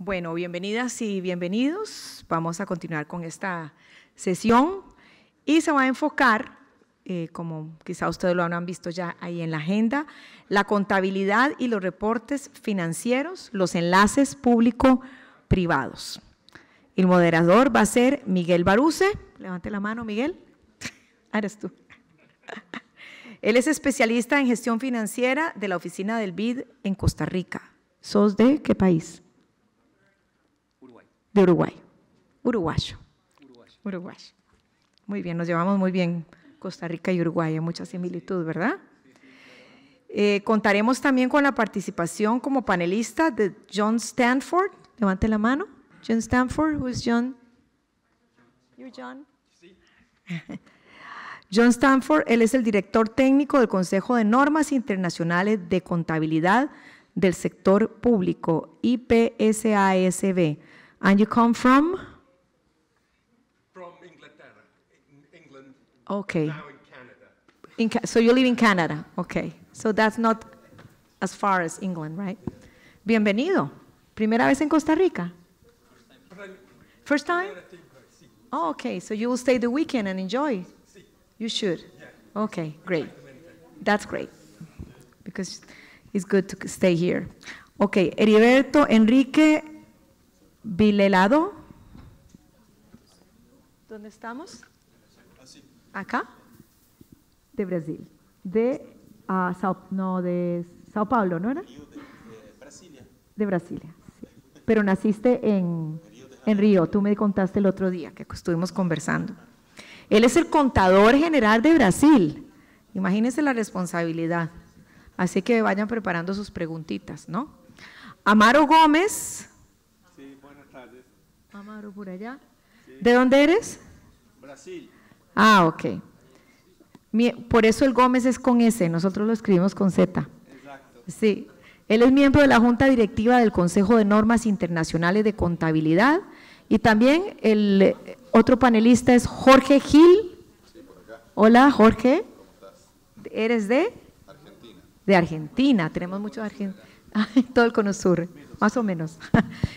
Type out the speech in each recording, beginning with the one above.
Bueno, bienvenidas y bienvenidos. Vamos a continuar con esta sesión y se va a enfocar, como quizá ustedes lo habrán visto ya ahí en la agenda, la contabilidad y los reportes financieros, los enlaces público-privados. El moderador va a ser Miguel Baruce. Levante la mano, Miguel. Eres tú. Él es especialista en gestión financiera de la oficina del BID en Costa Rica. ¿Sos de qué país? Uruguay. De Uruguay. Uruguayo. Uruguayo. Muy bien, nos llevamos muy bien Costa Rica y Uruguay, hay mucha similitud, ¿verdad? Contaremos también con la participación como panelista de John Stanford. Levante la mano. John Stanford, who is John? You're John? Sí. John Stanford, él es el director técnico del Consejo de Normas Internacionales de Contabilidad del Sector Público, IPSASB. And you come from? From Inglaterra, England. Okay. Now in Canada. So you live in Canada, okay. So that's not as far as England, right? Bienvenido. ¿Primera vez en Costa Rica? First time? Oh, okay. So you will stay the weekend and enjoy? You should. Okay, great. That's great. Because it's good to stay here. Okay, Heriberto Enrique Vilelado. ¿Dónde estamos? ¿Acá? De Brasil. De Sao Paulo, ¿no era? De Brasilia. De Brasilia, sí. Pero naciste en Río, tú me contaste el otro día que estuvimos conversando. Él es el contador general de Brasil. Imagínense la responsabilidad. Así que vayan preparando sus preguntitas, ¿no? Amaro Gómez. Sí, buenas tardes. Amaro, por allá. Sí. ¿De dónde eres? Brasil. Ah, ok. Por eso el Gómez es con S, nosotros lo escribimos con Z. Exacto. Sí. Él es miembro de la Junta Directiva del Consejo de Normas Internacionales de Contabilidad y también el otro panelista es Jorge Gil. Sí, por acá. Hola, Jorge. ¿Cómo estás? ¿Eres de? Argentina. De Argentina, tenemos muchos argentinos. Todo el Cono Sur, más o menos.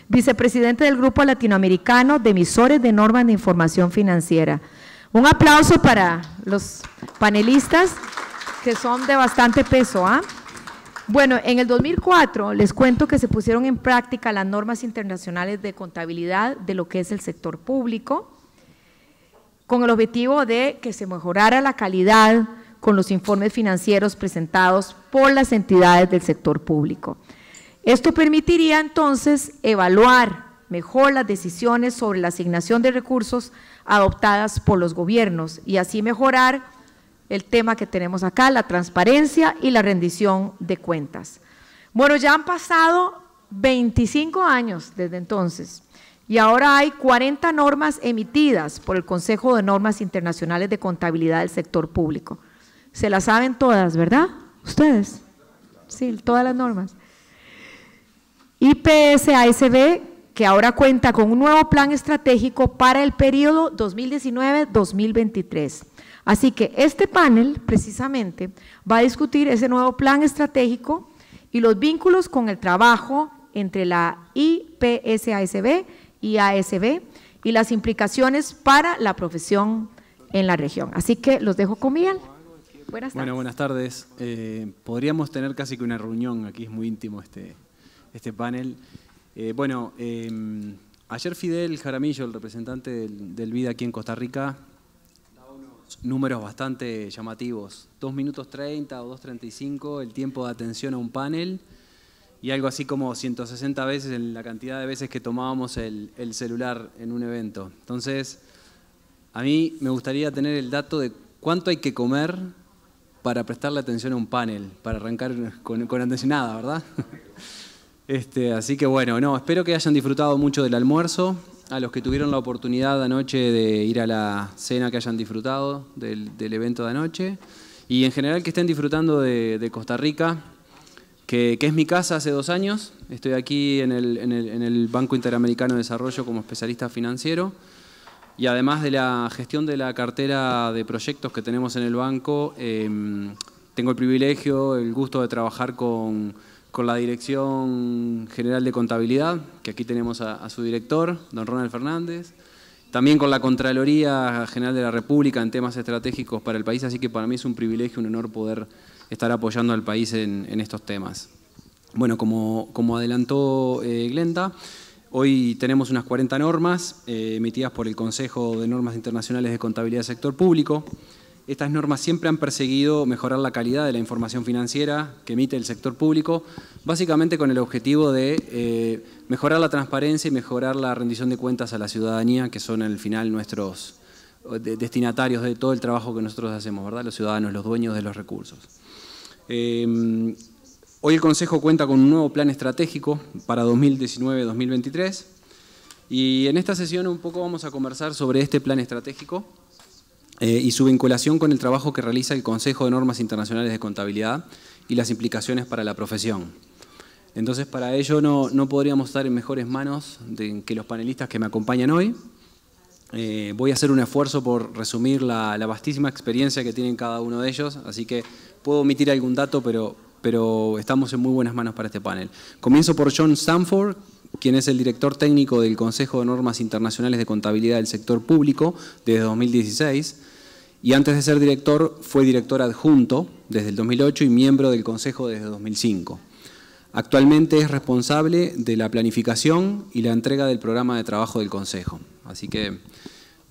Vicepresidente del Grupo Latinoamericano de Emisores de Normas de Información Financiera. Un aplauso para los panelistas que son de bastante peso, ¿ah? Bueno, en el 2004 les cuento que se pusieron en práctica las normas internacionales de contabilidad de lo que es el sector público, con el objetivo de que se mejorara la calidad con los informes financieros presentados por las entidades del sector público. Esto permitiría entonces evaluar mejor las decisiones sobre la asignación de recursos adoptadas por los gobiernos y así mejorar el tema que tenemos acá, la transparencia y la rendición de cuentas. Bueno, ya han pasado 25 años desde entonces y ahora hay 40 normas emitidas por el Consejo de Normas Internacionales de Contabilidad del Sector Público. Se las saben todas, ¿verdad? ¿Ustedes? Sí, todas las normas. IPSASB, que ahora cuenta con un nuevo plan estratégico para el periodo 2019-2023. Así que este panel, precisamente, va a discutir ese nuevo plan estratégico y los vínculos con el trabajo entre la IPSASB y ASB y las implicaciones para la profesión en la región. Así que los dejo con Miguel. Buenas tardes. Bueno, buenas tardes. Podríamos tener casi que una reunión, aquí es muy íntimo este panel. Ayer Fidel Jaramillo, el representante del BID aquí en Costa Rica, daba unos números bastante llamativos. 2 minutos 30 o 2:35 el tiempo de atención a un panel y algo así como 160 veces en la cantidad de veces que tomábamos el celular en un evento. Entonces, a mí me gustaría tener el dato de cuánto hay que comer para prestarle atención a un panel, para arrancar con atencionada, ¿verdad? Así que bueno, espero que hayan disfrutado mucho del almuerzo, a los que tuvieron la oportunidad anoche de ir a la cena que hayan disfrutado del evento de anoche y en general que estén disfrutando de Costa Rica, que es mi casa hace 2 años, estoy aquí en el Banco Interamericano de Desarrollo como especialista financiero y además de la gestión de la cartera de proyectos que tenemos en el banco, tengo el privilegio, el gusto de trabajar con con la Dirección General de Contabilidad, que aquí tenemos a su director, don Ronald Fernández, también con la Contraloría General de la República en temas estratégicos para el país, así que para mí es un privilegio, un honor poder estar apoyando al país en estos temas. Bueno, como adelantó Glenda, hoy tenemos unas 40 normas emitidas por el Consejo de Normas Internacionales de Contabilidad del Sector Público. Estas normas siempre han perseguido mejorar la calidad de la información financiera que emite el sector público, básicamente con el objetivo de mejorar la transparencia y mejorar la rendición de cuentas a la ciudadanía, que son al final nuestros destinatarios de todo el trabajo que nosotros hacemos, ¿verdad? Los ciudadanos, los dueños de los recursos. Hoy el Consejo cuenta con un nuevo plan estratégico para 2019-2023 y en esta sesión un poco vamos a conversar sobre este plan estratégico y su vinculación con el trabajo que realiza el Consejo de Normas Internacionales de Contabilidad y las implicaciones para la profesión. Entonces, para ello no podríamos estar en mejores manos que los panelistas que me acompañan hoy. Voy a hacer un esfuerzo por resumir la vastísima experiencia que tienen cada uno de ellos, así que puedo omitir algún dato, pero estamos en muy buenas manos para este panel. Comienzo por John Stanford, quien es el director técnico del Consejo de Normas Internacionales de Contabilidad del Sector Público desde 2016, y antes de ser director fue director adjunto desde el 2008 y miembro del Consejo desde 2005. Actualmente es responsable de la planificación y la entrega del programa de trabajo del Consejo, así que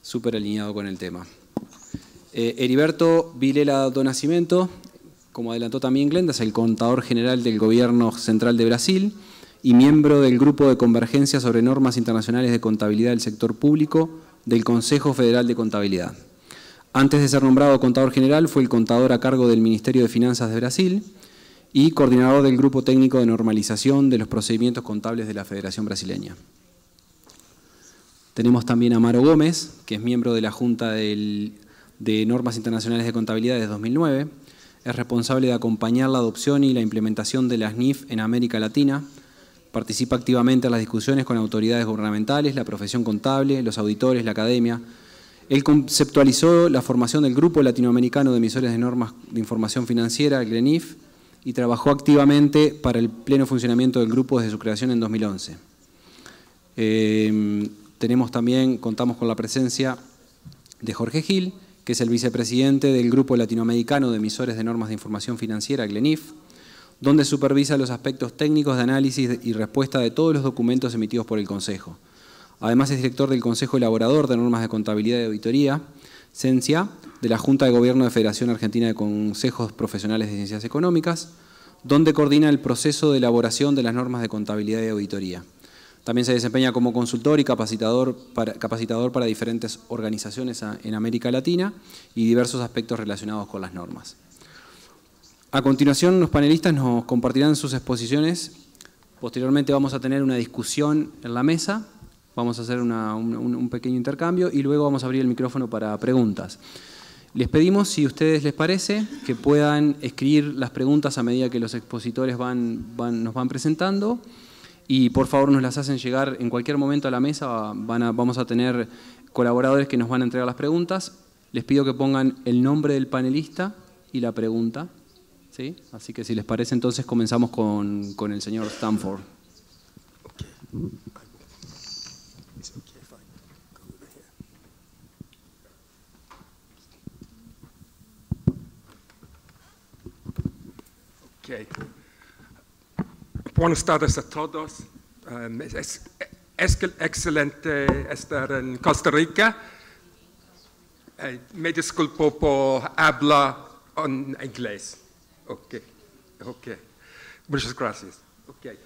súper alineado con el tema. Heriberto Vilela do Nascimento, como adelantó también Glenda, es el contador general del Gobierno Central de Brasil y miembro del Grupo de Convergencia sobre Normas Internacionales de Contabilidad del Sector Público del Consejo Federal de Contabilidad. Antes de ser nombrado contador general, fue el contador a cargo del Ministerio de Finanzas de Brasil y coordinador del Grupo Técnico de Normalización de los Procedimientos Contables de la Federación Brasileña. Tenemos también a Amaro Gómez, que es miembro de la Junta de Normas Internacionales de Contabilidad desde 2009. Es responsable de acompañar la adopción y la implementación de las NIF en América Latina. Participa activamente en las discusiones con autoridades gubernamentales, la profesión contable, los auditores, la academia. Él conceptualizó la formación del Grupo Latinoamericano de Emisores de Normas de Información Financiera, el GLENIF, y trabajó activamente para el pleno funcionamiento del grupo desde su creación en 2011. Contamos con la presencia de Jorge Gil, que es el vicepresidente del Grupo Latinoamericano de Emisores de Normas de Información Financiera, GLENIF, donde supervisa los aspectos técnicos de análisis y respuesta de todos los documentos emitidos por el Consejo. Además es director del Consejo Elaborador de Normas de Contabilidad y Auditoría, CENCIA, de la Junta de Gobierno de Federación Argentina de Consejos Profesionales de Ciencias Económicas, donde coordina el proceso de elaboración de las normas de contabilidad y auditoría. También se desempeña como consultor y capacitador para diferentes organizaciones en América Latina y diversos aspectos relacionados con las normas. A continuación, los panelistas nos compartirán sus exposiciones. Posteriormente vamos a tener una discusión en la mesa. Vamos a hacer un pequeño intercambio y luego vamos a abrir el micrófono para preguntas. Les pedimos, si a ustedes les parece, que puedan escribir las preguntas a medida que los expositores nos van presentando y por favor nos las hacen llegar en cualquier momento a la mesa. Vamos a tener colaboradores que nos van a entregar las preguntas. Les pido que pongan el nombre del panelista y la pregunta, ¿sí? Así que si les parece, entonces comenzamos con el señor Stanford. Okay. Buenas tardes a todos. Es excelente estar en Costa Rica. Me disculpo por hablar en inglés. Okay. Muchas gracias. Okay.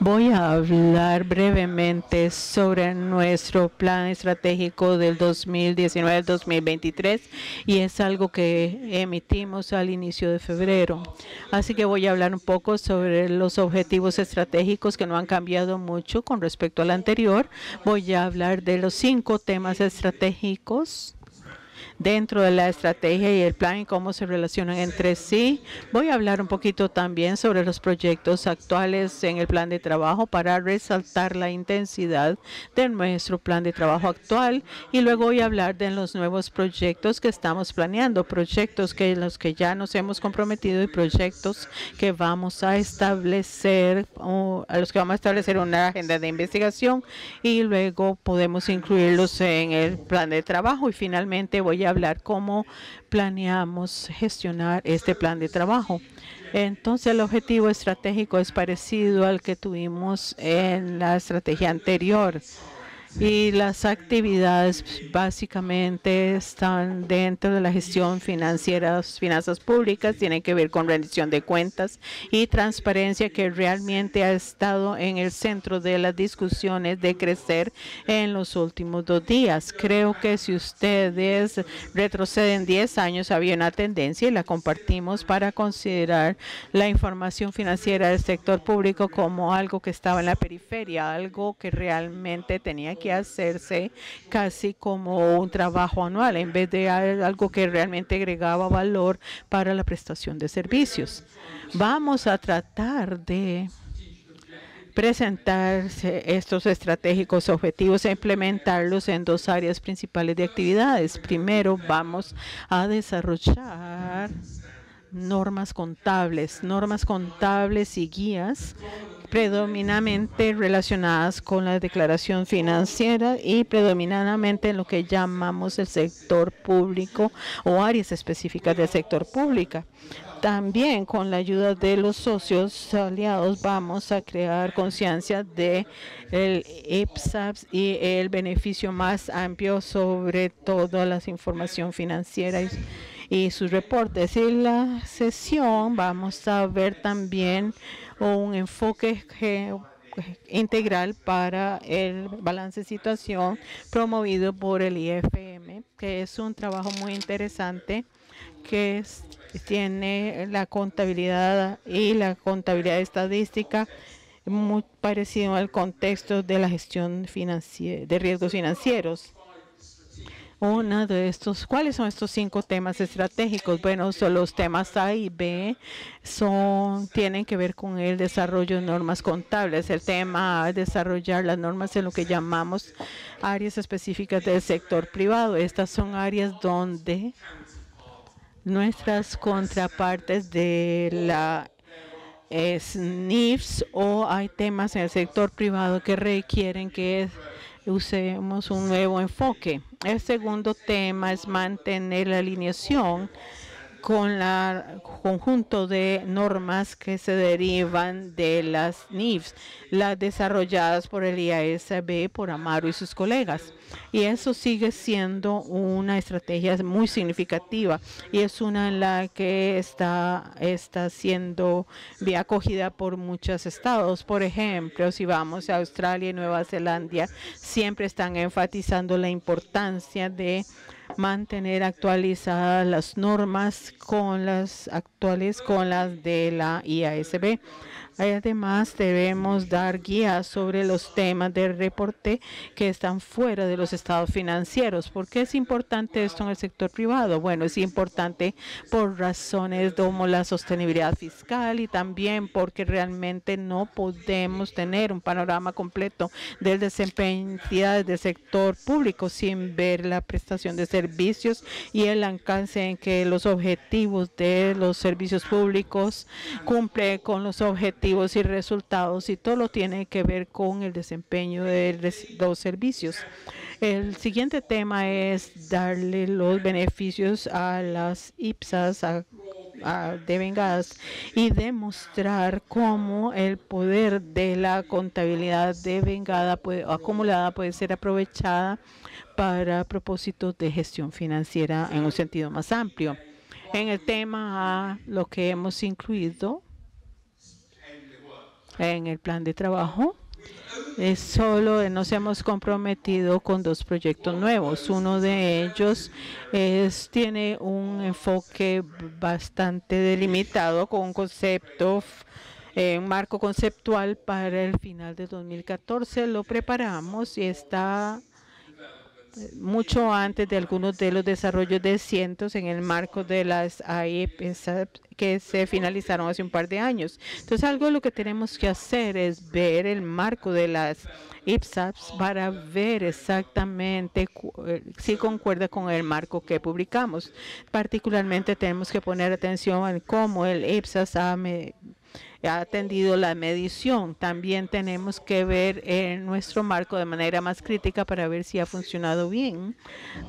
Voy a hablar brevemente sobre nuestro plan estratégico del 2019 al 2023 y es algo que emitimos al inicio de febrero. Así que voy a hablar un poco sobre los objetivos estratégicos que no han cambiado mucho con respecto al anterior. Voy a hablar de los 5 temas estratégicos dentro de la estrategia y el plan y cómo se relacionan entre sí. Voy a hablar un poquito también sobre los proyectos actuales en el plan de trabajo para resaltar la intensidad de nuestro plan de trabajo actual, y luego voy a hablar de los nuevos proyectos que estamos planeando, proyectos que los que ya nos hemos comprometido y proyectos que vamos a establecer, a los que vamos a establecer una agenda de investigación y luego podemos incluirlos en el plan de trabajo. Y finalmente voy a hablar cómo planeamos gestionar este plan de trabajo. Entonces, el objetivo estratégico es parecido al que tuvimos en la estrategia anterior. Y las actividades básicamente están dentro de la gestión financiera, finanzas públicas, tienen que ver con rendición de cuentas y transparencia, que realmente ha estado en el centro de las discusiones de crecer en los últimos 2 días. Creo que si ustedes retroceden 10 años, había una tendencia y la compartimos para considerar la información financiera del sector público como algo que estaba en la periferia, algo que realmente tenía que hacerse casi como un trabajo anual en vez de algo que realmente agregaba valor para la prestación de servicios. Vamos a tratar de presentar estos estratégicos objetivos e implementarlos en 2 áreas principales de actividades. Primero, vamos a desarrollar normas contables y guías predominantemente relacionadas con la declaración financiera y predominantemente en lo que llamamos el sector público o áreas específicas del sector público. También con la ayuda de los socios aliados vamos a crear conciencia de el IPSAS y el beneficio más amplio sobre toda la información financiera y sus reportes. En la sesión vamos a ver también un enfoque integral para el balance de situación promovido por el IFM, que es un trabajo muy interesante que tiene la contabilidad y la contabilidad estadística muy parecido al contexto de la gestión financiera de riesgos financieros. Uno de estos, ¿cuáles son estos 5 temas estratégicos? Bueno, son los temas A y B, tienen que ver con el desarrollo de normas contables. El tema A es desarrollar las normas en lo que llamamos áreas específicas del sector privado. Estas son áreas donde nuestras contrapartes de la SNIFs o hay temas en el sector privado que requieren que usemos un nuevo enfoque. El segundo tema es mantener la alineación con el conjunto de normas que se derivan de las NIFs, las desarrolladas por el IASB, por Amaro y sus colegas. Y eso sigue siendo una estrategia muy significativa y es una en la que está siendo bien acogida por muchos estados. Por ejemplo, si vamos a Australia y Nueva Zelanda, siempre están enfatizando la importancia de mantener actualizadas las normas con las actuales con las de la IASB. Además, debemos dar guías sobre los temas de reporte que están fuera de los estados financieros. ¿Por qué es importante esto en el sector privado? Bueno, es importante por razones como la sostenibilidad fiscal y también porque realmente no podemos tener un panorama completo del desempeño del sector público sin ver la prestación de servicios y el alcance en que los objetivos de los servicios públicos cumplen con los objetivos y resultados, y todo lo tiene que ver con el desempeño de los servicios. El siguiente tema es darle los beneficios a las IPSAS devengadas y demostrar cómo el poder de la contabilidad devengada acumulada puede ser aprovechada para propósitos de gestión financiera en un sentido más amplio. En el tema A, lo que hemos incluido en el plan de trabajo solo nos hemos comprometido con 2 proyectos nuevos. Uno de ellos tiene un enfoque bastante delimitado con un concepto, un marco conceptual para el final de 2014. Lo preparamos y está mucho antes de algunos de los desarrollos de cientos en el marco de las IPSAP que se finalizaron hace un par de años. Entonces, algo de lo que tenemos que hacer es ver el marco de las IPSAPs para ver exactamente si concuerda con el marco que publicamos. Particularmente tenemos que poner atención en cómo el IPSAS ha atendido la medición. También tenemos que ver nuestro marco de manera más crítica para ver si ha funcionado bien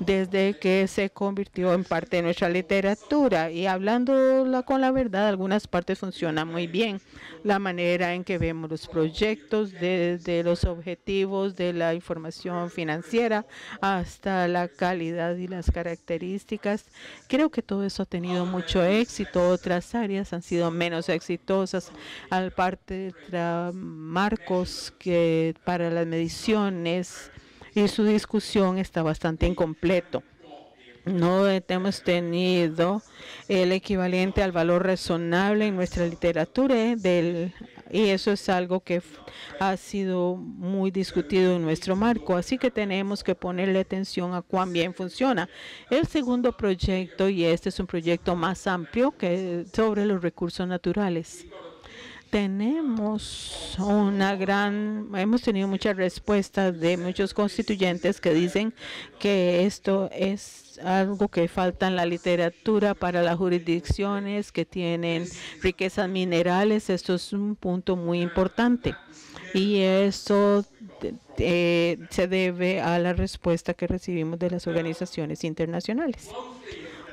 desde que se convirtió en parte de nuestra literatura. Y hablando con la verdad, algunas partes funcionan muy bien. La manera en que vemos los proyectos, desde los objetivos de la información financiera hasta la calidad y las características. Creo que todo eso ha tenido mucho éxito. Otras áreas han sido menos exitosas, al parte de marcos que para las mediciones y su discusión está bastante incompleto. No hemos tenido el equivalente al valor razonable en nuestra literatura y eso es algo que ha sido muy discutido en nuestro marco. Así que tenemos que ponerle atención a cuán bien funciona. El segundo proyecto, y este es un proyecto más amplio que sobre los recursos naturales. Hemos tenido muchas respuestas de muchos constituyentes que dicen que esto es algo que falta en la literatura para las jurisdicciones que tienen riquezas minerales. Esto es un punto muy importante y eso se debe a la respuesta que recibimos de las organizaciones internacionales.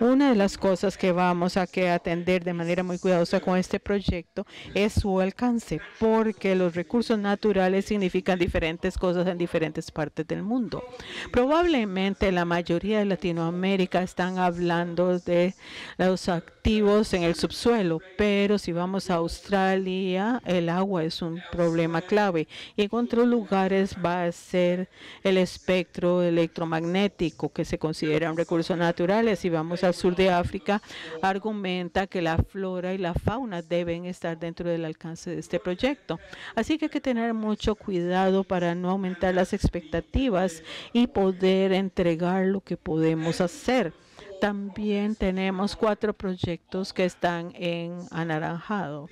Una de las cosas que vamos a atender de manera muy cuidadosa con este proyecto es su alcance, porque los recursos naturales significan diferentes cosas en diferentes partes del mundo. Probablemente la mayoría de Latinoamérica están hablando de los activos en el subsuelo, pero si vamos a Australia, el agua es un problema clave. Y en otros lugares va a ser el espectro electromagnético, que se considera un recurso natural. Si vamos al sur de África, argumenta que la flora y la fauna deben estar dentro del alcance de este proyecto. Así que hay que tener mucho cuidado para no aumentar las expectativas y poder entregar lo que podemos hacer. También tenemos 4 proyectos que están en anaranjado.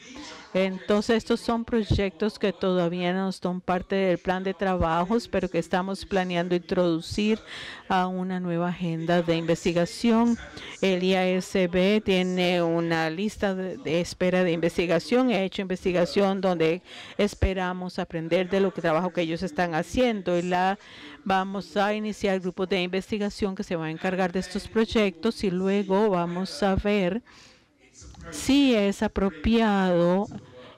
Entonces, estos son proyectos que todavía no son parte del plan de trabajos, pero que estamos planeando introducir a una nueva agenda de investigación. El IASB tiene una lista de espera de investigación. He hecho investigación donde esperamos aprender de lo que trabajo que ellos están haciendo. Y vamos a iniciar grupos de investigación que se van a encargar de estos proyectos y luego vamos a ver si es apropiado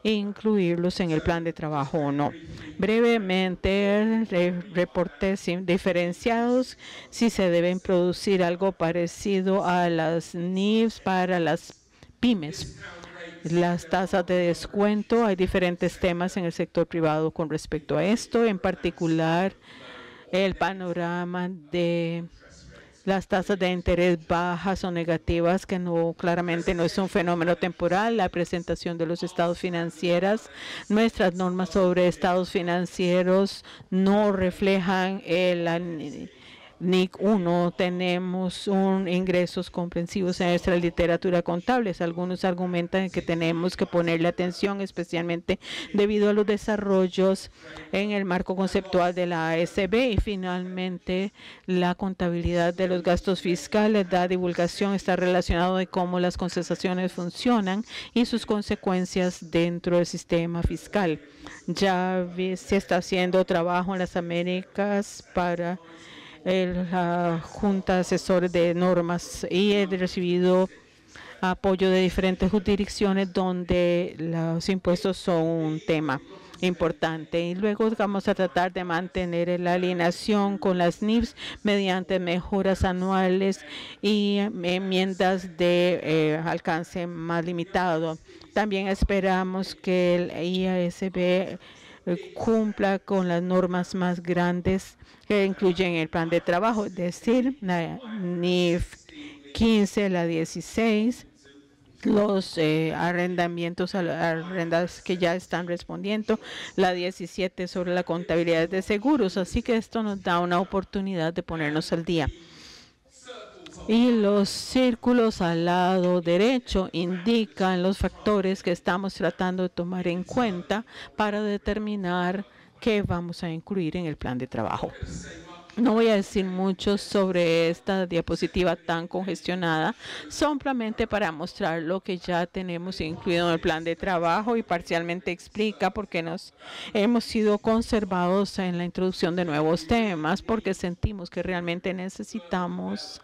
incluirlos en el plan de trabajo o no. Brevemente, reportes diferenciados, si se deben producir algo parecido a las NIFs para las pymes. Las tasas de descuento, hay diferentes temas en el sector privado con respecto a esto, en particular el panorama de las tasas de interés bajas o negativas, que claramente no es un fenómeno temporal. La presentación de los estados financieros, nuestras normas sobre estados financieros no reflejan el NIC 1, tenemos ingresos comprensivos en nuestra literatura contable. Algunos argumentan que tenemos que ponerle atención, especialmente debido a los desarrollos en el marco conceptual de la ASB. Y finalmente, la contabilidad de los gastos fiscales, la divulgación está relacionado de cómo las concesiones funcionan y sus consecuencias dentro del sistema fiscal. Ya se está haciendo trabajo en las Américas para la Junta de Asesores de Normas y he recibido apoyo de diferentes jurisdicciones donde los impuestos son un tema importante. Y luego vamos a tratar de mantener la alineación con las NIFs mediante mejoras anuales y enmiendas de alcance más limitado. También esperamos que el IASB cumpla con las normas más grandes que incluyen el plan de trabajo, es decir, la NIF 15, la 16 los arrendamientos, arrendas que ya están respondiendo, la 17 sobre la contabilidad de seguros. Así que esto nos da una oportunidad de ponernos al día. Y los círculos al lado derecho indican los factores que estamos tratando de tomar en cuenta para determinar qué vamos a incluir en el plan de trabajo. No voy a decir mucho sobre esta diapositiva tan congestionada, simplemente para mostrar lo que ya tenemos incluido en el plan de trabajo y parcialmente explica por qué nos hemos sido conservados en la introducción de nuevos temas, porque sentimos que realmente necesitamos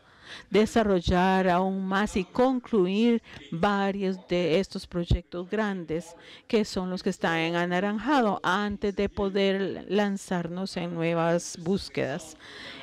desarrollar aún más y concluir varios de estos proyectos grandes que son los que están en anaranjado antes de poder lanzarnos en nuevas búsquedas.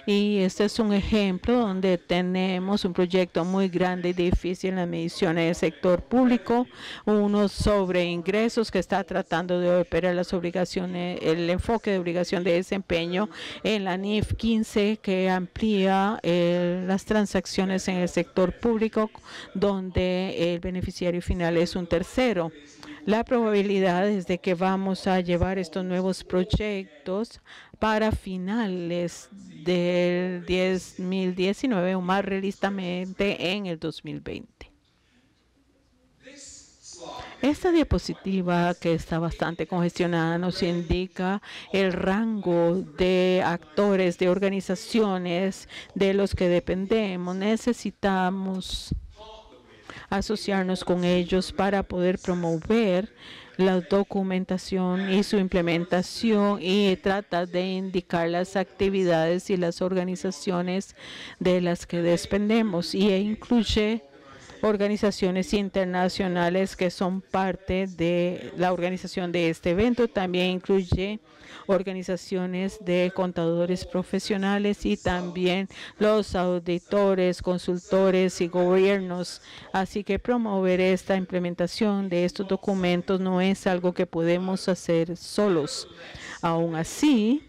Y este es un ejemplo donde tenemos un proyecto muy grande y difícil en las mediciones del sector público, uno sobre ingresos que está tratando de operar las obligaciones, el enfoque de obligación de desempeño en la NIF 15 que amplía las transacciones en el sector público donde el beneficiario final es un tercero. La probabilidad es de que vamos a llevar estos nuevos proyectos para finales del 2019 o más realistamente en el 2020. Esta diapositiva, que está bastante congestionada, nos indica el rango de actores, de organizaciones de los que dependemos. Necesitamos asociarnos con ellos para poder promover la documentación y su implementación y trata de indicar las actividades y las organizaciones de las que dependemos y incluye organizaciones internacionales que son parte de la organización de este evento. También incluye organizaciones de contadores profesionales y también los auditores, consultores y gobiernos. Así que promover esta implementación de estos documentos no es algo que podemos hacer solos. Aún así,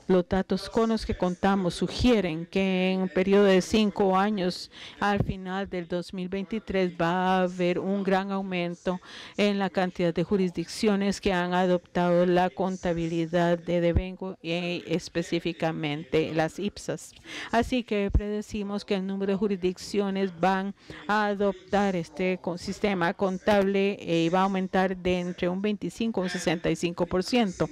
los datos con los que contamos sugieren que en un periodo de 5 años, al final del 2023, va a haber un gran aumento en la cantidad de jurisdicciones que han adoptado la contabilidad de devengo y específicamente las IPSAS. Así que predecimos que el número de jurisdicciones van a adoptar este sistema contable y va a aumentar de entre un 25 y un 65%.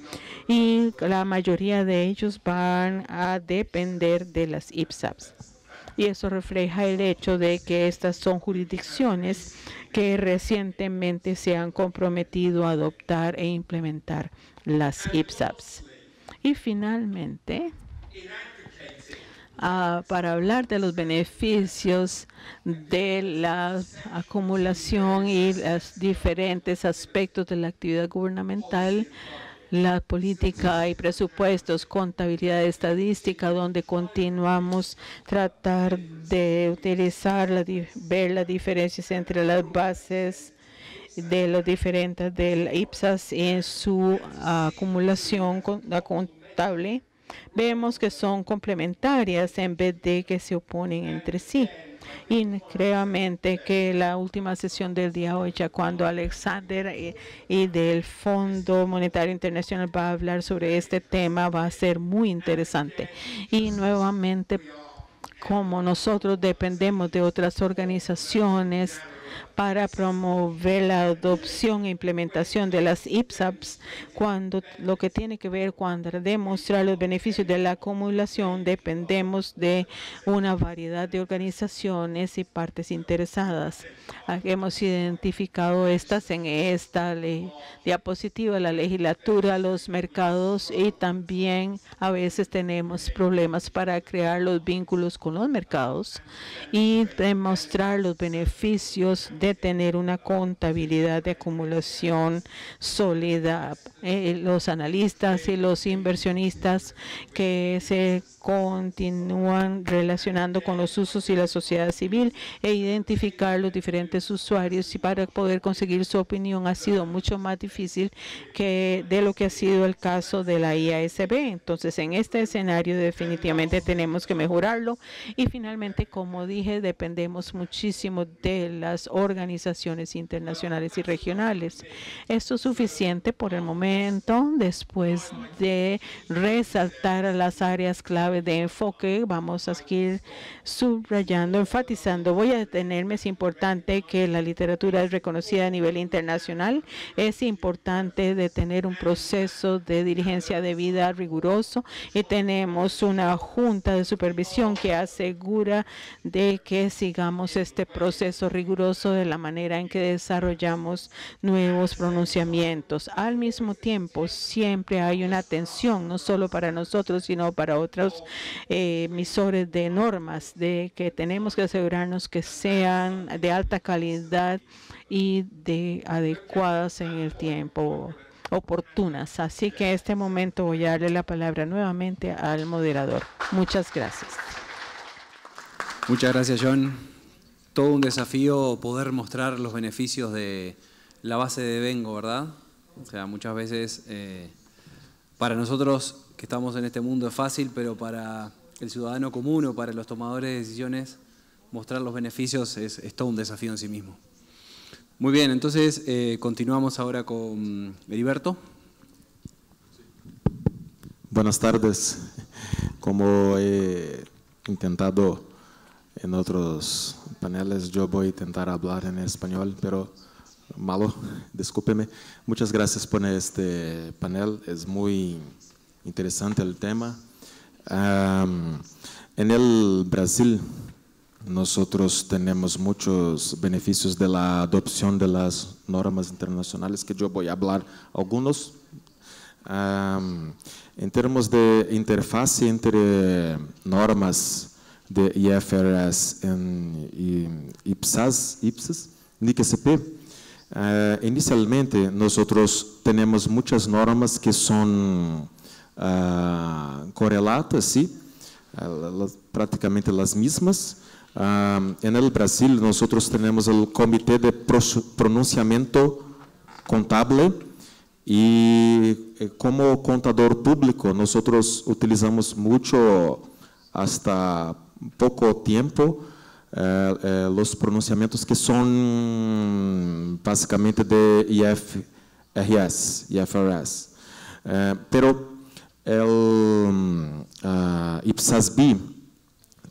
Y la mayoría de ellos van a depender de las IPSAS. Y eso refleja el hecho de que estas son jurisdicciones que recientemente se han comprometido a adoptar e implementar las IPSAS. Y finalmente, para hablar de los beneficios de la acumulación y los diferentes aspectos de la actividad gubernamental, la política y presupuestos, contabilidad estadística, donde continuamos tratar de utilizar, ver las diferencias entre las bases de los diferentes del IPSAS en su acumulación contable. Vemos que son complementarias en vez de que se oponen entre sí. Y créanme que la última sesión del día hoy, ya cuando Alexander y del Fondo Monetario Internacional va a hablar sobre este tema, va a ser muy interesante. Y nuevamente, como nosotros dependemos de otras organizaciones para promover la adopción e implementación de las IPSAS, cuando lo que tiene que ver cuando demostrar los beneficios de la acumulación, dependemos de una variedad de organizaciones y partes interesadas. Hemos identificado estas en esta diapositiva, la legislatura, los mercados, y también a veces tenemos problemas para crear los vínculos con los mercados y demostrar los beneficios de tener una contabilidad de acumulación sólida. Los analistas y los inversionistas que se continúan relacionando con los usos y la sociedad civil e identificar los diferentes usuarios, y para poder conseguir su opinión ha sido mucho más difícil que de lo que ha sido el caso de la IASB. Entonces, en este escenario definitivamente tenemos que mejorarlo. Y finalmente, como dije, dependemos muchísimo de las organizaciones internacionales y regionales. Esto es suficiente por el momento. Después de resaltar las áreas clave de enfoque, vamos a seguir subrayando, enfatizando. Voy a detenerme. Es importante que la literatura es reconocida a nivel internacional. Es importante de tener un proceso de diligencia debida riguroso, y tenemos una junta de supervisión que asegura de que sigamos este proceso riguroso de la manera en que desarrollamos nuevos pronunciamientos. Al mismo tiempo, siempre hay una atención, no solo para nosotros, sino para otros emisores de normas, de que tenemos que asegurarnos que sean de alta calidad y de adecuadas en el tiempo, oportunas. Así que en este momento voy a darle la palabra nuevamente al moderador. Muchas gracias. Muchas gracias, John. Todo un desafío poder mostrar los beneficios de la base de Vengo, ¿verdad? O sea, muchas veces para nosotros que estamos en este mundo es fácil, pero para el ciudadano común o para los tomadores de decisiones, mostrar los beneficios es todo un desafío en sí mismo. Muy bien, entonces continuamos ahora con Heriberto. Buenas tardes. Como he intentado en otros paneles, yo voy a intentar hablar en español, pero malo, discúlpeme. Muchas gracias por este panel, es muy interesante el tema. En el Brasil, nosotros tenemos muchos beneficios de la adopción de las normas internacionales, que yo voy a hablar algunos. En términos de interfase entre normas de IFRS y IPSAS, NIC-CP, inicialmente nosotros tenemos muchas normas que son correlatas, ¿sí? Prácticamente las mismas. En el Brasil nosotros tenemos el Comité de Pronunciamiento Contable, y como contador público nosotros utilizamos mucho, hasta poco tiempo, los pronunciamientos que son básicamente de IFRS. Pero el IPSAS-B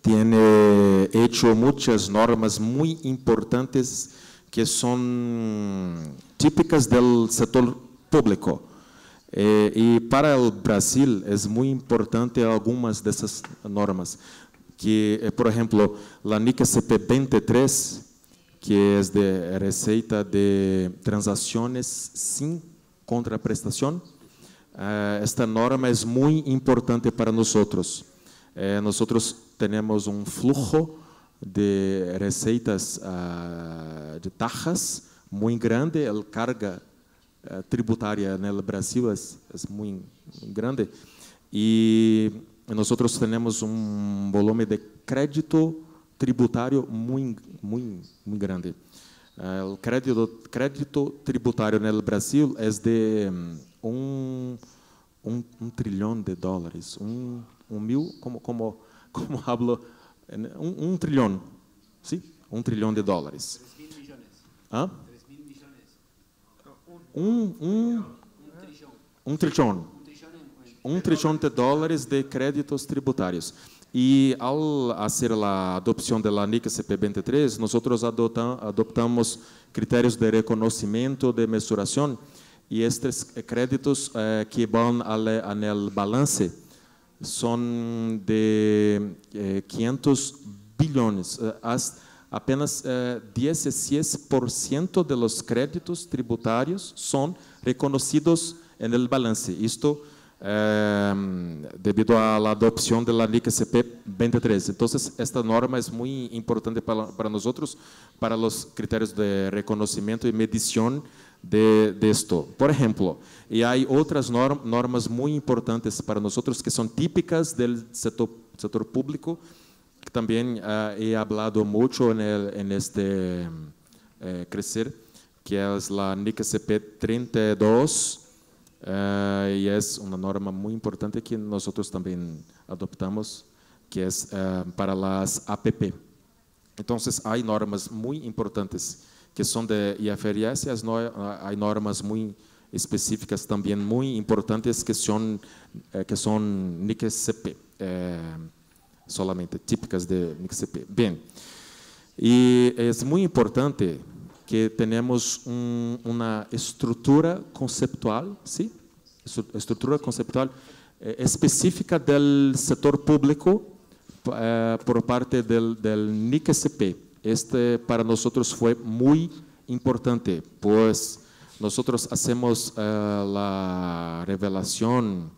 tiene hecho muchas normas muy importantes que son típicas del sector público. Y para el Brasil es muy importante algunas de esas normas, que por ejemplo la NIC-CP 23, que es de receita de transacciones sin contraprestación. Esta norma es muy importante para nosotros. Nosotros tenemos un flujo de receitas de tajas muy grande, el carga tributária en el Brasil es muy grande, y nosotros tenemos un volumen de crédito tributario muy grande. El crédito tributario en el Brasil es de un trillón de dólares, como hablo, un trillón, ¿sí? Un trillón de dólares. 3.000 millones. ¿Ah? 3.000 millones. Un trillón de dólares de créditos tributarios. Y al hacer la adopción de la NIC-CP 23, nosotros adoptamos criterios de reconocimiento, de mesuración, y estos créditos que van en el balance son de 500 billones. Apenas 16% de los créditos tributarios son reconocidos en el balance. Esto debido a la adopción de la NIC-CP 23. Entonces, esta norma es muy importante para nosotros, para los criterios de reconocimiento y medición de esto. Por ejemplo, y hay otras normas muy importantes para nosotros que son típicas del sector público, que también he hablado mucho en este crecer, que es la NIC-CP 32, y es una norma muy importante que nosotros también adoptamos, que es para las APP. Entonces, hay normas muy importantes que son de IFRS, hay normas muy específicas también muy importantes que son NIC-CP, solamente típicas de NIC-CP. Bien, y es muy importante que tenemos una estructura conceptual, ¿sí? Estructura conceptual específica del sector público por parte del NIC-CP. Este para nosotros fue muy importante, pues nosotros hacemos la revelación,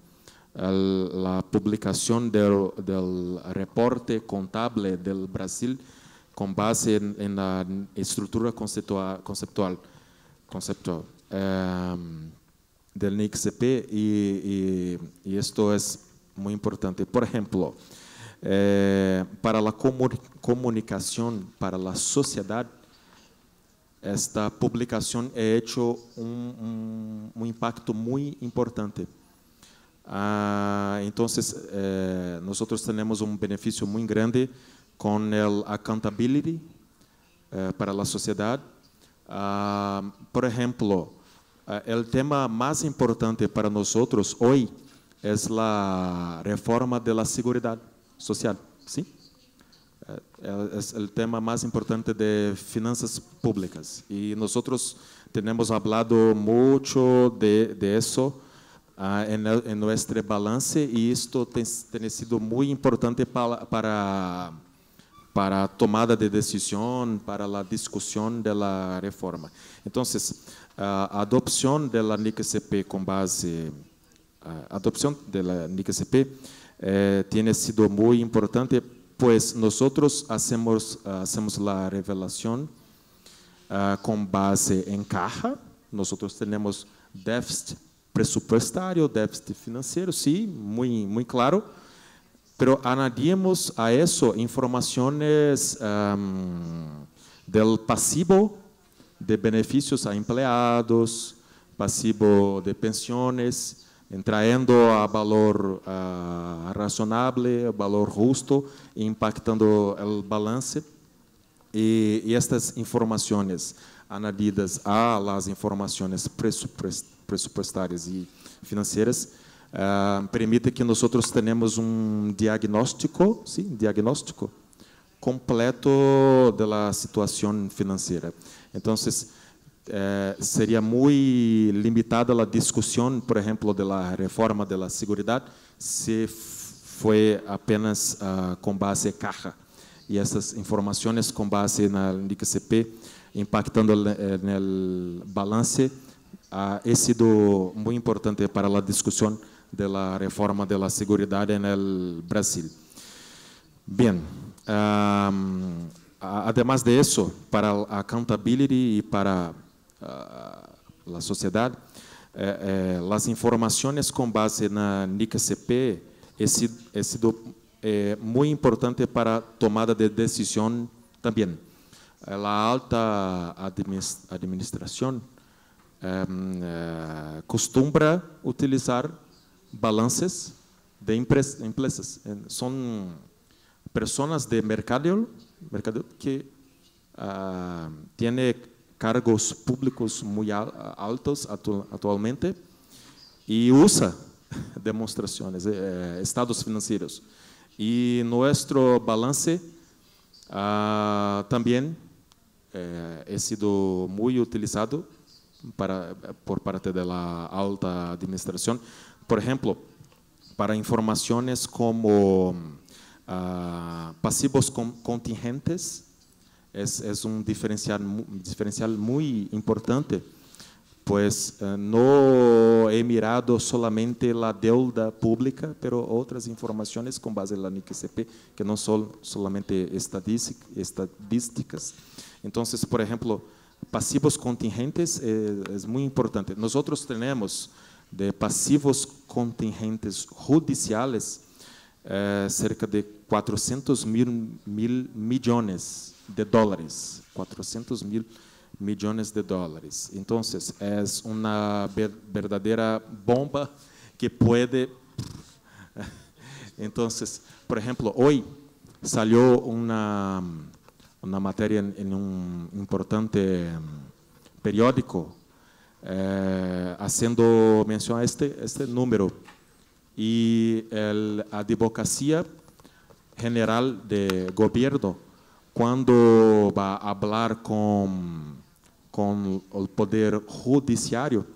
la publicación del reporte contable del Brasil con base en la estructura conceptual del NIC-CP y esto es muy importante. Por ejemplo, para la comunicación, para la sociedad, esta publicación ha hecho un impacto muy importante. Entonces, nosotros tenemos un beneficio muy grande con el accountability para la sociedad. Por ejemplo, el tema más importante para nosotros hoy es la reforma de la seguridad social, ¿sí? Es el tema más importante de finanzas públicas y nosotros tenemos hablado mucho de eso en nuestro balance y esto tiene sido muy importante para tomada de decisión, para la discusión de la reforma. Entonces, adopción de la NIC-CP con base, adopción de la NIC-CP tiene sido muy importante, pues nosotros hacemos la revelación con base en caja. Nosotros tenemos déficit presupuestario, déficit financiero, sí, muy claro, pero añadimos a eso informaciones del pasivo de beneficios a empleados, pasivo de pensiones, trayendo a valor razonable, valor justo, impactando el balance. Y estas informaciones añadidas a las informaciones presupuestarias y financieras permite que nosotros tenemos un diagnóstico, ¿sí? Diagnóstico completo de la situación financiera. Entonces, sería muy limitada la discusión, por ejemplo, de la reforma de la seguridad si fue apenas con base caja. Y esas informaciones con base en el NIC-CP impactando en el balance ha sido muy importante para la discusión de la reforma de la seguridad en el Brasil. Bien, además de eso, para la accountability y para la sociedad, las informaciones con base en la NIC-CP ha sido muy importante para tomada de decisión también. La alta administración acostumbra utilizar balances de empresas. Son personas de mercado que tienen cargos públicos muy altos actualmente y usa demostraciones, estados financieros. Y nuestro balance también ha sido muy utilizado por parte de la alta administración. Por ejemplo, para informaciones como pasivos contingentes, es un diferencial muy importante, pues no he mirado solamente la deuda pública, pero otras informaciones con base en la NIC-CP, que no son solamente estadísticas. Entonces, por ejemplo, pasivos contingentes es muy importante. Nosotros tenemos de pasivos contingentes judiciales cerca de 400 mil millones de dólares. 400 mil millones de dólares. Entonces, es una verdadera bomba que puede... Entonces, por ejemplo, hoy salió una una materia en un importante periódico, haciendo mención a este número. Y la Advocacia General de Gobierno, cuando va a hablar con el Poder Judiciario,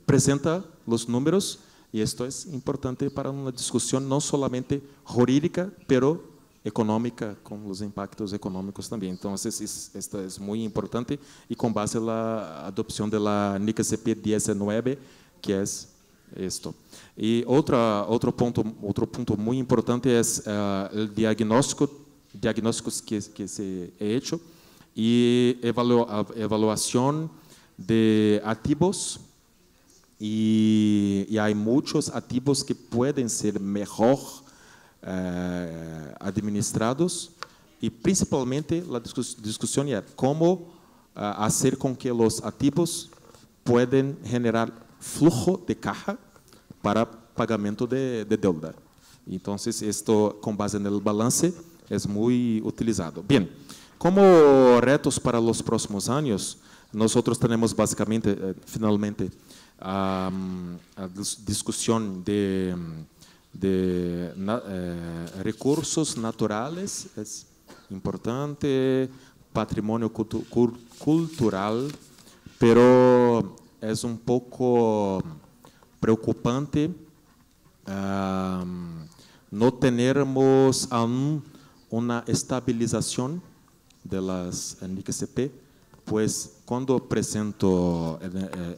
presenta los números, y esto es importante para una discusión no solamente jurídica, pero económica, con los impactos económicos también. Entonces, esto es muy importante, y con base en la adopción de la NIC-CP 19, que es esto. Y otro punto muy importante es el diagnósticos que se ha hecho y evaluación de activos, y hay muchos activos que pueden ser mejor administrados, y principalmente la discusión es cómo hacer con que los activos puedan generar flujo de caja para pagamento de deuda. Entonces, esto con base en el balance es muy utilizado. Bien, como retos para los próximos años, nosotros tenemos básicamente, finalmente, a discusión de recursos naturales, es importante, patrimonio cultural, pero es un poco preocupante no tenemos aún una estabilización de las NIC-CP, pues cuando presento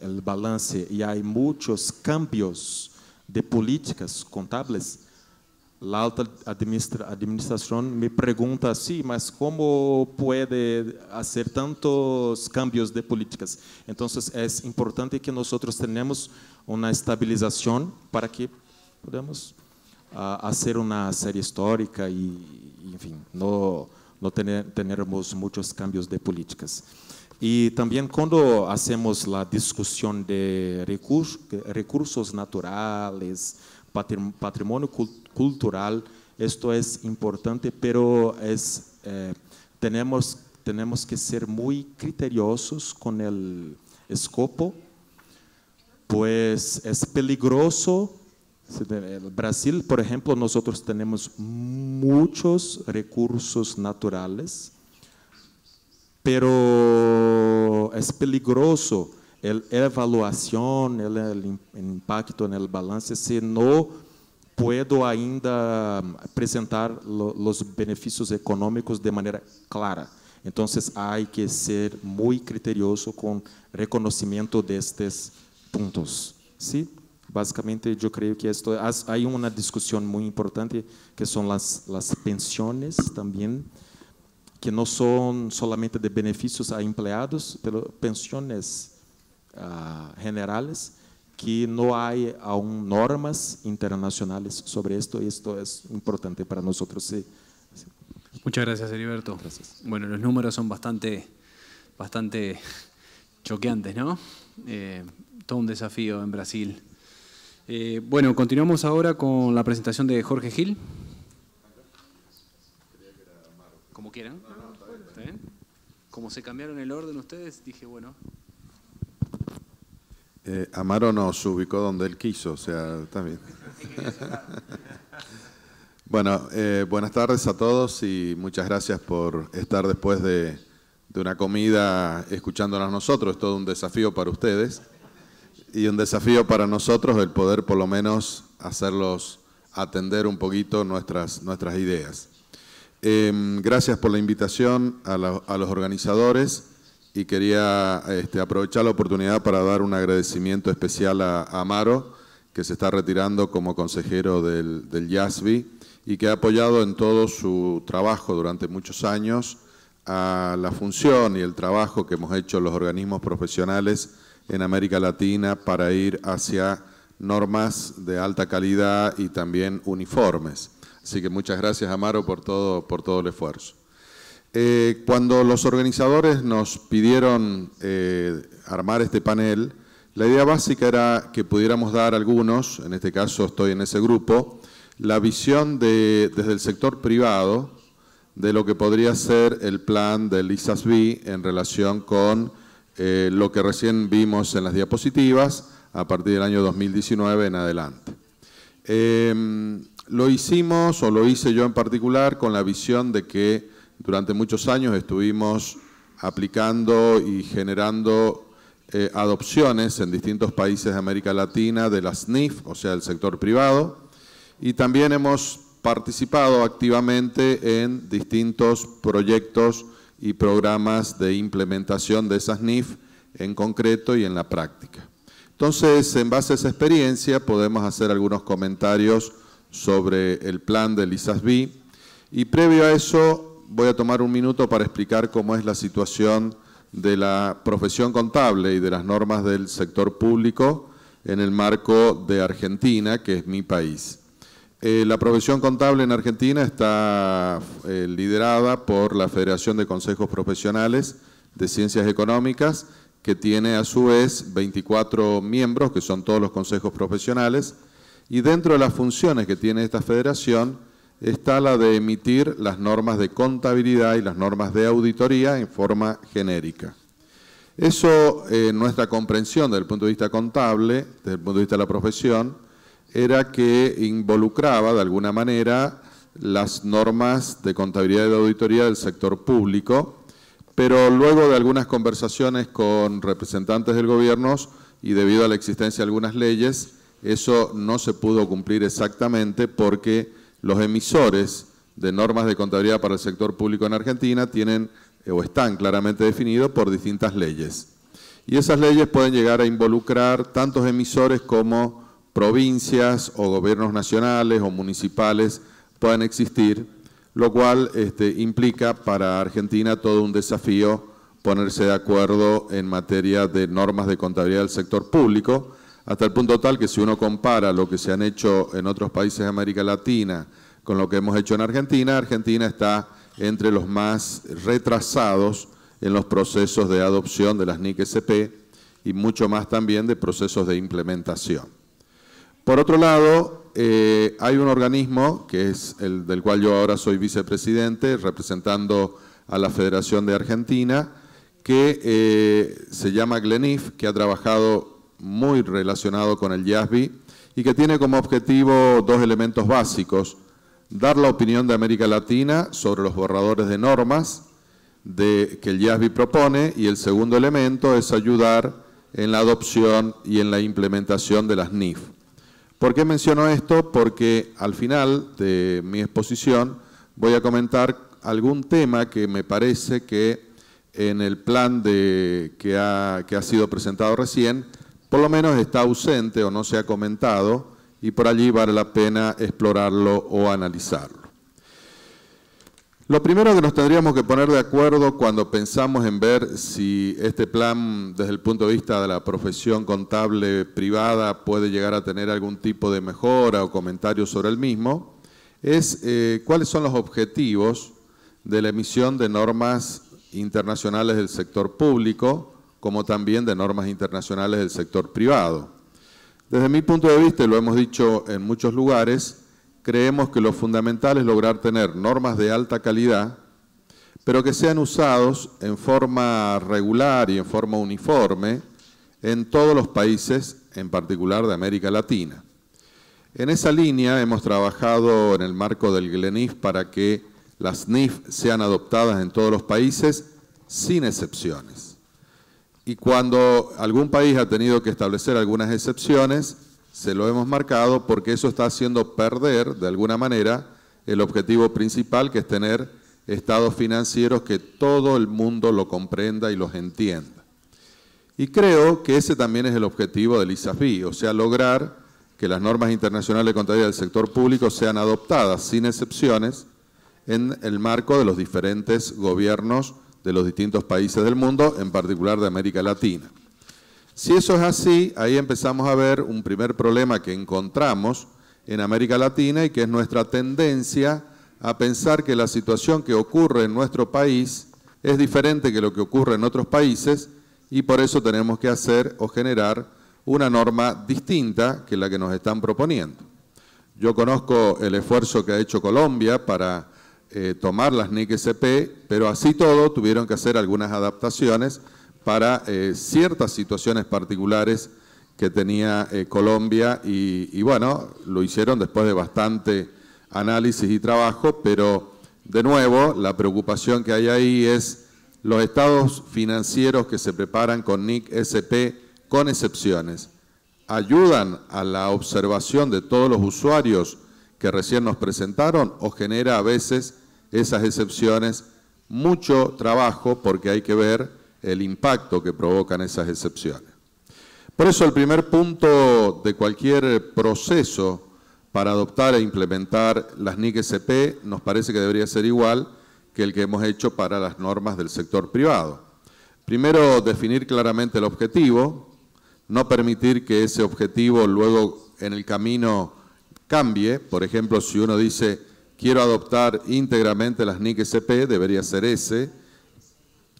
el balance y hay muchos cambios de políticas contables, la alta administración me pregunta, sí, mas ¿cómo puede hacer tantos cambios de políticas? Entonces es importante que nosotros tenemos una estabilización para que podamos hacer una serie histórica y en fin, no tenemos muchos cambios de políticas. Y también cuando hacemos la discusión de recursos naturales, patrimonio cultural, esto es importante, pero tenemos que ser muy criteriosos con el escopo, pues es peligroso. En Brasil, por ejemplo, nosotros tenemos muchos recursos naturales, pero es peligroso la evaluación, el impacto en el balance, si no puedo ainda presentar los beneficios económicos de manera clara. Entonces hay que ser muy criterioso con reconocimiento de estos puntos. ¿Sí? Básicamente yo creo que hay una discusión muy importante que son las pensiones también, que no son solamente de beneficios a empleados, pero pensiones generales, que no hay aún normas internacionales sobre esto, y esto es importante para nosotros. Sí. Muchas gracias, Heriberto. Gracias. Bueno, los números son bastante choqueantes, ¿no? Todo un desafío en Brasil. Bueno, continuamos ahora con la presentación de Jorge Gil. Como quieran. ¿Está bien? Como se cambiaron el orden ustedes, dije, bueno. Amaro nos ubicó donde él quiso, o sea, está bien. Bueno, buenas tardes a todos y muchas gracias por estar después de una comida escuchándonos a nosotros. Es todo un desafío para ustedes y un desafío para nosotros el poder por lo menos hacerlos atender un poquito nuestras ideas. Gracias por la invitación a los organizadores y quería aprovechar la oportunidad para dar un agradecimiento especial a Amaro, que se está retirando como consejero del IASBI y que ha apoyado en todo su trabajo durante muchos años a la función y el trabajo que hemos hecho los organismos profesionales en América Latina para ir hacia normas de alta calidad y también uniformes. Así que muchas gracias, Amaro, por todo el esfuerzo. Cuando los organizadores nos pidieron armar este panel, la idea básica era que pudiéramos dar algunos, en este caso estoy en ese grupo, la visión desde el sector privado de lo que podría ser el plan del ISASB en relación con lo que recién vimos en las diapositivas a partir del año 2019 en adelante. Lo hicimos, o lo hice yo en particular, con la visión de que durante muchos años estuvimos aplicando y generando adopciones en distintos países de América Latina de las SNIF, o sea, del sector privado, y también hemos participado activamente en distintos proyectos y programas de implementación de esas NIF en concreto y en la práctica. Entonces, en base a esa experiencia, podemos hacer algunos comentarios sobre el plan del ISASB, y previo a eso voy a tomar un minuto para explicar cómo es la situación de la profesión contable y de las normas del sector público en el marco de Argentina, que es mi país. La profesión contable en Argentina está liderada por la Federación de Consejos Profesionales de Ciencias Económicas, que tiene a su vez 24 miembros, que son todos los consejos profesionales, y dentro de las funciones que tiene esta federación está la de emitir las normas de contabilidad y las normas de auditoría en forma genérica. Eso, nuestra comprensión desde el punto de vista contable, desde el punto de vista de la profesión, era que involucraba de alguna manera las normas de contabilidad y de auditoría del sector público, pero luego de algunas conversaciones con representantes del gobierno y debido a la existencia de algunas leyes, eso no se pudo cumplir exactamente porque los emisores de normas de contabilidad para el sector público en Argentina tienen o están claramente definidos por distintas leyes. Y esas leyes pueden llegar a involucrar tantos emisores como provincias o gobiernos nacionales o municipales puedan existir, lo cual implica para Argentina todo un desafío ponerse de acuerdo en materia de normas de contabilidad del sector público, hasta el punto tal que si uno compara lo que se han hecho en otros países de América Latina con lo que hemos hecho en Argentina, Argentina está entre los más retrasados en los procesos de adopción de las NIC-SP y mucho más también de procesos de implementación. Por otro lado, hay un organismo, que es el del cual yo ahora soy vicepresidente, representando a la Federación de Argentina, que se llama GLENIF, que ha trabajado muy relacionado con el IASB y que tiene como objetivo dos elementos básicos: dar la opinión de América Latina sobre los borradores de normas que el IASB propone, y el segundo elemento es ayudar en la adopción y en la implementación de las NIF. ¿Por qué menciono esto? Porque al final de mi exposición voy a comentar algún tema que me parece que en el plan que ha sido presentado recién, por lo menos está ausente o no se ha comentado, y por allí vale la pena explorarlo o analizarlo. Lo primero que nos tendríamos que poner de acuerdo cuando pensamos en ver si este plan, desde el punto de vista de la profesión contable privada, puede llegar a tener algún tipo de mejora o comentario sobre el mismo, es cuáles son los objetivos de la emisión de normas internacionales del sector público, como también de normas internacionales del sector privado. Desde mi punto de vista, y lo hemos dicho en muchos lugares, creemos que lo fundamental es lograr tener normas de alta calidad, pero que sean usados en forma regular y en forma uniforme en todos los países, en particular de América Latina. En esa línea hemos trabajado en el marco del GLENIF para que las NIF sean adoptadas en todos los países, sin excepciones. Y cuando algún país ha tenido que establecer algunas excepciones, se lo hemos marcado porque eso está haciendo perder, de alguna manera, el objetivo principal, que es tener estados financieros que todo el mundo lo comprenda y los entienda. Y creo que ese también es el objetivo del ISASB, o sea, lograr que las normas internacionales de contabilidad del sector público sean adoptadas sin excepciones en el marco de los diferentes gobiernos de los distintos países del mundo, en particular de América Latina. Si eso es así, ahí empezamos a ver un primer problema que encontramos en América Latina, y que es nuestra tendencia a pensar que la situación que ocurre en nuestro país es diferente que lo que ocurre en otros países, y por eso tenemos que hacer o generar una norma distinta que la que nos están proponiendo. Yo conozco el esfuerzo que ha hecho Colombia para tomar las NIC-SP, pero así todo tuvieron que hacer algunas adaptaciones para ciertas situaciones particulares que tenía Colombia y bueno, lo hicieron después de bastante análisis y trabajo, pero de nuevo la preocupación que hay ahí es los estados financieros que se preparan con NIC-SP con excepciones. ¿Ayudan a la observación de todos los usuarios que recién nos presentaron o genera a veces esas excepciones mucho trabajo porque hay que ver el impacto que provocan esas excepciones? Por eso el primer punto de cualquier proceso para adoptar e implementar las NIC-SP nos parece que debería ser igual que el que hemos hecho para las normas del sector privado. Primero, definir claramente el objetivo, no permitir que ese objetivo luego en el camino cambie. Por ejemplo, si uno dice, quiero adoptar íntegramente las NIC-SP, debería ser ese.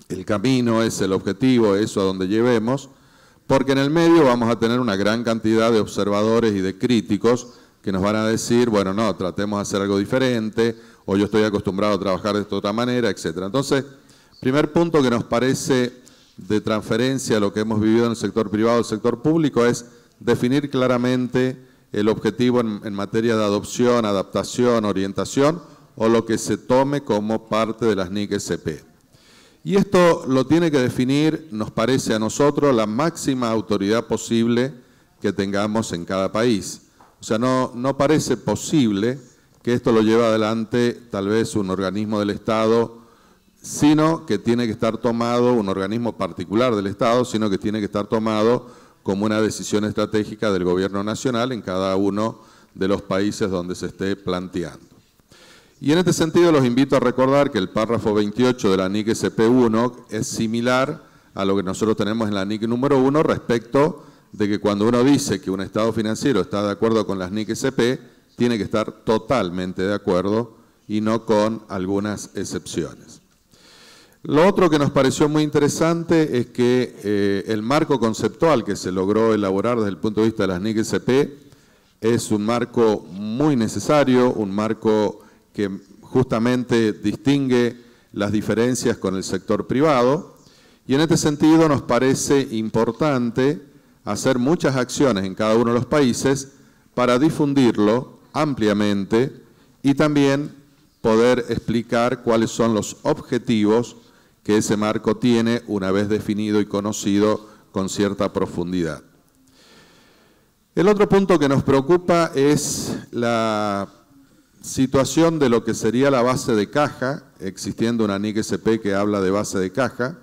El camino es el objetivo, eso a donde llevemos, porque en el medio vamos a tener una gran cantidad de observadores y de críticos que nos van a decir, bueno, no, tratemos de hacer algo diferente, o yo estoy acostumbrado a trabajar de esta otra manera, etc. Entonces, primer punto que nos parece de transferencia a lo que hemos vivido en el sector privado y el sector público es definir claramente el objetivo en materia de adopción, adaptación, orientación, o lo que se tome como parte de las NIC-SP. Y esto lo tiene que definir, nos parece a nosotros, la máxima autoridad posible que tengamos en cada país. O sea, no parece posible que esto lo lleve adelante tal vez un organismo del Estado, sino que tiene que estar tomado, un organismo particular del Estado, sino que tiene que estar tomado como una decisión estratégica del gobierno nacional en cada uno de los países donde se esté planteando. Y en este sentido los invito a recordar que el párrafo 28 de la NIC-SP 1 es similar a lo que nosotros tenemos en la NIC número 1 respecto de que cuando uno dice que un estado financiero está de acuerdo con las NIC-SP, tiene que estar totalmente de acuerdo y no con algunas excepciones. Lo otro que nos pareció muy interesante es que el marco conceptual que se logró elaborar desde el punto de vista de las NIC-SP es un marco muy necesario, un marco que justamente distingue las diferencias con el sector privado, y en este sentido nos parece importante hacer muchas acciones en cada uno de los países para difundirlo ampliamente y también poder explicar cuáles son los objetivos que ese marco tiene una vez definido y conocido con cierta profundidad. El otro punto que nos preocupa es la situación de lo que sería la base de caja, existiendo una NIC-SP que habla de base de caja,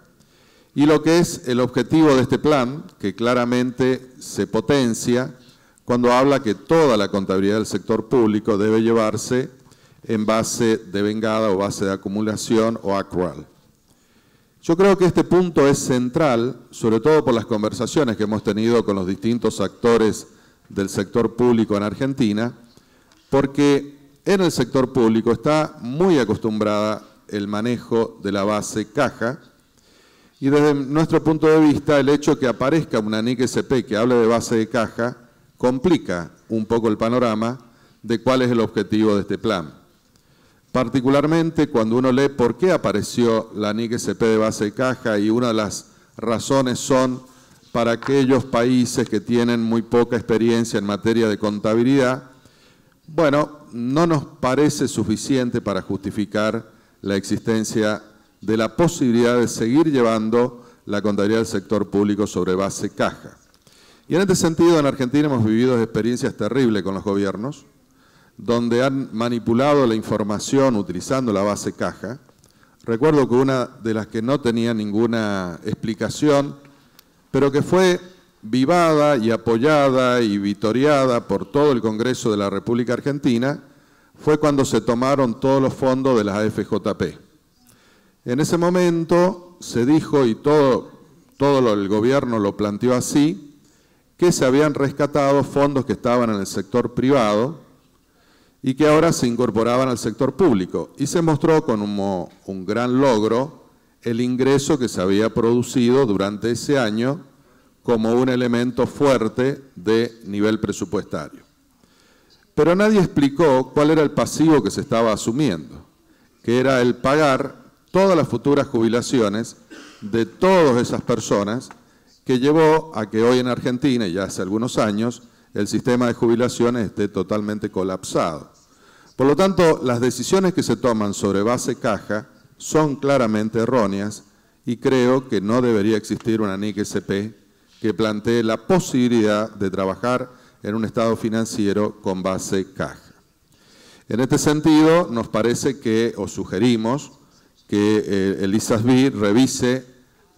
y lo que es el objetivo de este plan, que claramente se potencia cuando habla que toda la contabilidad del sector público debe llevarse en base de vengada o base de acumulación o accrual. Yo creo que este punto es central, sobre todo por las conversaciones que hemos tenido con los distintos actores del sector público en Argentina, porque en el sector público está muy acostumbrada el manejo de la base caja y desde nuestro punto de vista el hecho que aparezca una NIC-SP que hable de base de caja complica un poco el panorama de cuál es el objetivo de este plan. Particularmente cuando uno lee por qué apareció la NIC-SP de base de caja y una de las razones son para aquellos países que tienen muy poca experiencia en materia de contabilidad, bueno, no nos parece suficiente para justificar la existencia de la posibilidad de seguir llevando la contabilidad del sector público sobre base caja. Y en este sentido, en Argentina hemos vivido experiencias terribles con los gobiernos, donde han manipulado la información utilizando la base caja. Recuerdo que una de las que no tenía ninguna explicación, pero que fue vivada y apoyada y vitoriada por todo el Congreso de la República Argentina, fue cuando se tomaron todos los fondos de las AFJP. En ese momento se dijo, y todo el gobierno lo planteó así, que se habían rescatado fondos que estaban en el sector privado y que ahora se incorporaban al sector público. Y se mostró como un gran logro el ingreso que se había producido durante ese año como un elemento fuerte de nivel presupuestario. Pero nadie explicó cuál era el pasivo que se estaba asumiendo. que era el pagar todas las futuras jubilaciones de todas esas personas, que llevó a que hoy en Argentina, ya hace algunos años, el sistema de jubilaciones esté totalmente colapsado. Por lo tanto, las decisiones que se toman sobre base caja son claramente erróneas y creo que no debería existir una NIC-SP que plantee la posibilidad de trabajar en un estado financiero con base caja. En este sentido, nos parece que, o sugerimos, que el ISASB revise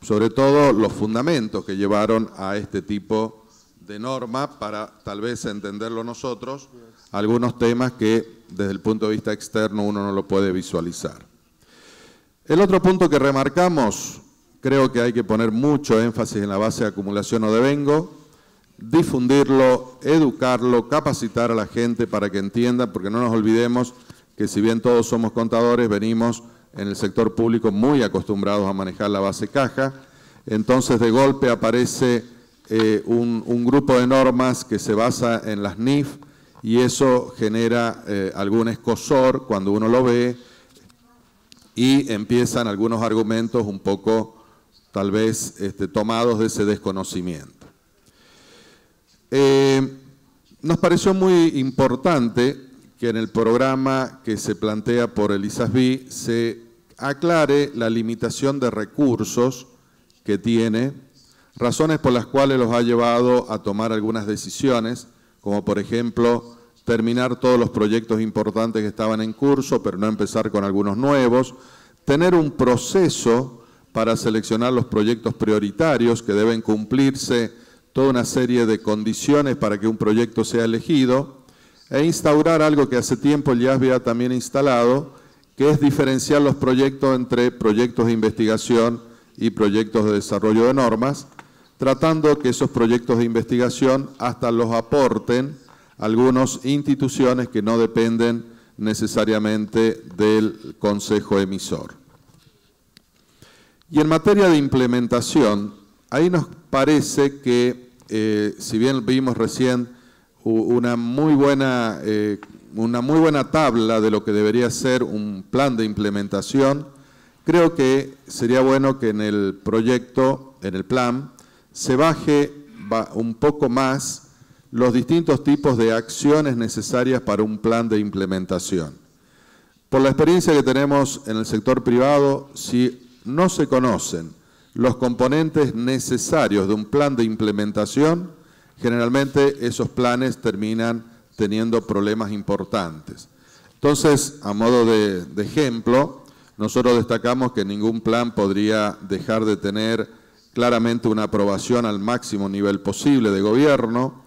sobre todo los fundamentos que llevaron a este tipo de norma para tal vez entenderlo nosotros, algunos temas que desde el punto de vista externo uno no lo puede visualizar. El otro punto que remarcamos, creo que hay que poner mucho énfasis en la base de acumulación o devengo, difundirlo, educarlo, capacitar a la gente para que entienda, porque no nos olvidemos que si bien todos somos contadores, venimos en el sector público muy acostumbrados a manejar la base caja, entonces de golpe aparece un grupo de normas que se basa en las NIF y eso genera algún escozor cuando uno lo ve y empiezan algunos argumentos un poco tal vez tomados de ese desconocimiento. Nos pareció muy importante que en el programa que se plantea por el ISASB se aclare la limitación de recursos que tiene, razones por las cuales los ha llevado a tomar algunas decisiones, como por ejemplo terminar todos los proyectos importantes que estaban en curso, pero no empezar con algunos nuevos, tener un proceso para seleccionar los proyectos prioritarios que deben cumplirse toda una serie de condiciones para que un proyecto sea elegido, e instaurar algo que hace tiempo el IASB ha también instalado, que es diferenciar los proyectos entre proyectos de investigación y proyectos de desarrollo de normas, tratando que esos proyectos de investigación hasta los aporten algunas instituciones que no dependen necesariamente del Consejo Emisor. Y en materia de implementación, ahí nos parece que, si bien vimos recién una muy buena tabla de lo que debería ser un plan de implementación, creo que sería bueno que en el proyecto, en el plan, se baje un poco más los distintos tipos de acciones necesarias para un plan de implementación. Por la experiencia que tenemos en el sector privado, si no se conocen los componentes necesarios de un plan de implementación, generalmente esos planes terminan teniendo problemas importantes. Entonces, a modo de ejemplo, nosotros destacamos que ningún plan podría dejar de tener claramente una aprobación al máximo nivel posible de gobierno,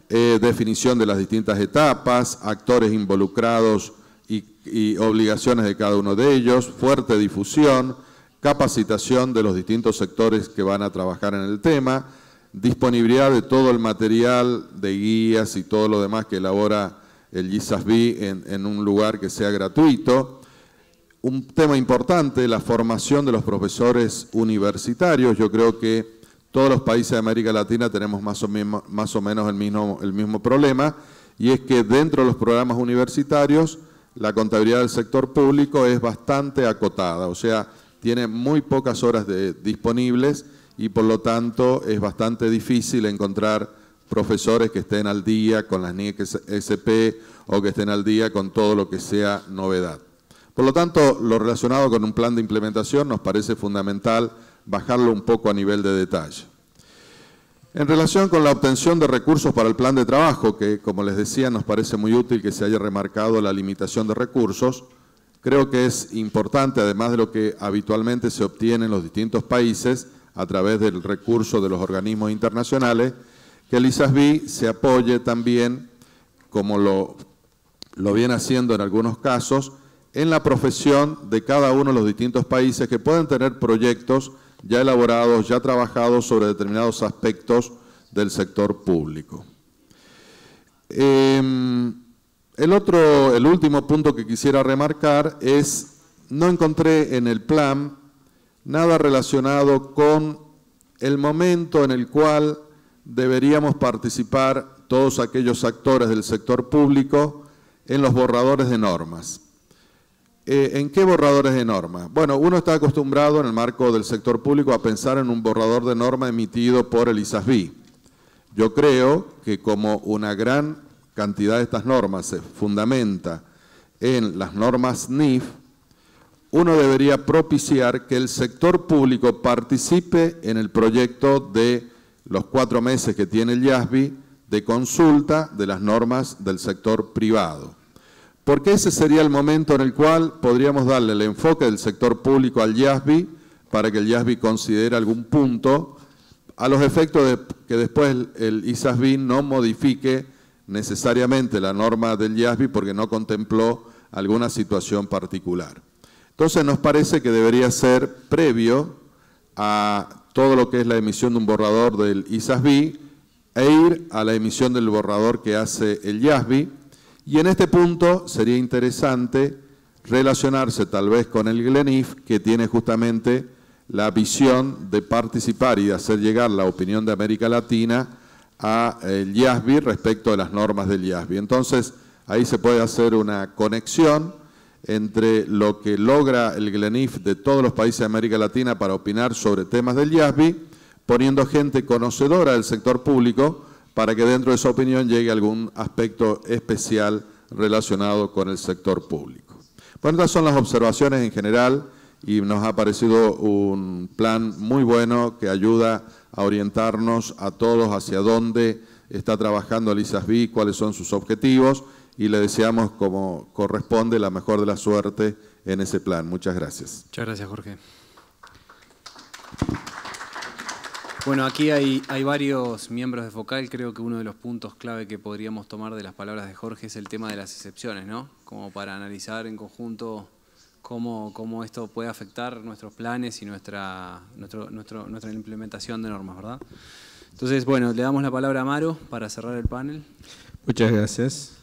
definición de las distintas etapas, actores involucrados y obligaciones de cada uno de ellos, fuerte difusión, capacitación de los distintos sectores que van a trabajar en el tema, disponibilidad de todo el material de guías y todo lo demás que elabora el ISASB en un lugar que sea gratuito. Un tema importante, la formación de los profesores universitarios. Yo creo que todos los países de América Latina tenemos más o menos el mismo problema, y es que dentro de los programas universitarios la contabilidad del sector público es bastante acotada, o sea, tiene muy pocas horas disponibles y por lo tanto es bastante difícil encontrar profesores que estén al día con las NIC-SP o que estén al día con todo lo que sea novedad. Por lo tanto, lo relacionado con un plan de implementación nos parece fundamental bajarlo un poco a nivel de detalle. En relación con la obtención de recursos para el plan de trabajo, que como les decía nos parece muy útil que se haya remarcado la limitación de recursos, creo que es importante, además de lo que habitualmente se obtiene en los distintos países a través del recurso de los organismos internacionales, que el ISASB se apoye también, como lo viene haciendo en algunos casos, en la profesión de cada uno de los distintos países que pueden tener proyectos ya elaborados, ya trabajados sobre determinados aspectos del sector público. El último punto que quisiera remarcar es, no encontré en el plan nada relacionado con el momento en el cual deberíamos participar todos aquellos actores del sector público en los borradores de normas. ¿En qué borradores de norma? Bueno, uno está acostumbrado en el marco del sector público a pensar en un borrador de norma emitido por el ISASB. Yo creo que como una gran cantidad de estas normas se fundamenta en las normas NIF, uno debería propiciar que el sector público participe en el proyecto de los 4 meses que tiene el IASB de consulta de las normas del sector privado. Porque ese sería el momento en el cual podríamos darle el enfoque del sector público al IASB para que el IASB considere algún punto a los efectos de que después el ISASB no modifique necesariamente la norma del IASB porque no contempló alguna situación particular. Entonces nos parece que debería ser previo a todo lo que es la emisión de un borrador del ISASB e ir a la emisión del borrador que hace el IASB. Y en este punto sería interesante relacionarse tal vez con el GLENIF, que tiene justamente la visión de participar y de hacer llegar la opinión de América Latina al IASB respecto de las normas del IASB. Entonces, ahí se puede hacer una conexión entre lo que logra el GLENIF de todos los países de América Latina para opinar sobre temas del IASB, poniendo gente conocedora del sector público para que dentro de esa opinión llegue algún aspecto especial relacionado con el sector público. Bueno, estas son las observaciones en general y nos ha parecido un plan muy bueno que ayuda a orientarnos a todos hacia dónde está trabajando el ISASB, cuáles son sus objetivos y le deseamos, como corresponde, la mejor de la suerte en ese plan. Muchas gracias. Muchas gracias, Jorge. Bueno, aquí hay varios miembros de Focal. Creo que uno de los puntos clave que podríamos tomar de las palabras de Jorge es el tema de las excepciones, ¿no? Como para analizar en conjunto cómo esto puede afectar nuestros planes y nuestra implementación de normas, ¿verdad? Entonces, bueno, le damos la palabra a Amaro para cerrar el panel. Muchas gracias.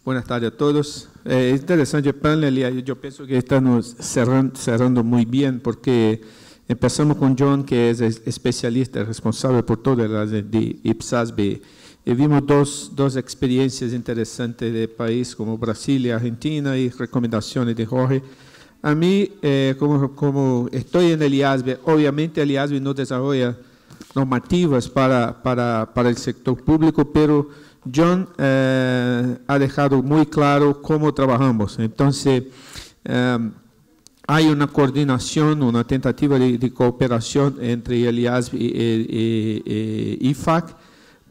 Buenas tardes a todos. Es interesante el panel y yo pienso que estamos cerrando muy bien porque empezamos con John, que es especialista responsable por todo el área de IPSASB. Y vimos dos experiencias interesantes de país como Brasil y Argentina y recomendaciones de Jorge. A mí, como estoy en el IASB, obviamente el IASB no desarrolla normativas para el sector público, pero John ha dejado muy claro cómo trabajamos. Entonces, hay una coordinación, una tentativa de cooperación entre el IASB y IFAC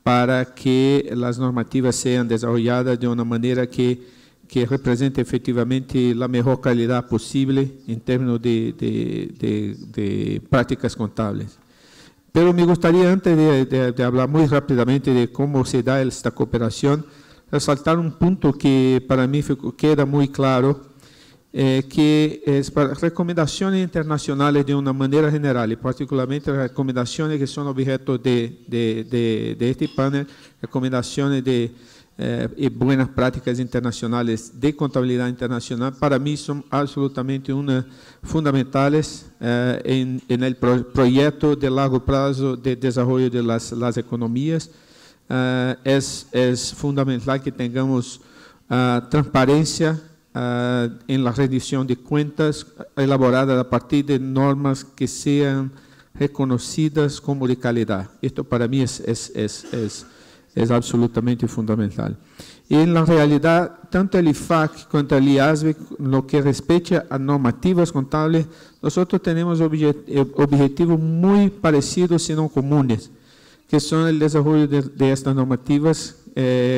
para que las normativas sean desarrolladas de una manera que represente efectivamente la mejor calidad posible en términos de prácticas contables. Pero me gustaría, antes de hablar muy rápidamente de cómo se da esta cooperación, resaltar un punto que para mí queda muy claro, que es para recomendaciones internacionales de una manera general, y particularmente recomendaciones que son objeto de este panel, recomendaciones de buenas prácticas internacionales de contabilidad internacional, para mí son absolutamente fundamentales en el proyecto de largo plazo de desarrollo de las economías. Es fundamental que tengamos transparencia en la rendición de cuentas elaborada a partir de normas que sean reconocidas como de calidad. Esto para mí es absolutamente fundamental. Y en la realidad, tanto el IFAC como el IASB, lo que respecta a normativas contables, nosotros tenemos objetivos muy parecidos, sino comunes, que son el desarrollo de estas normativas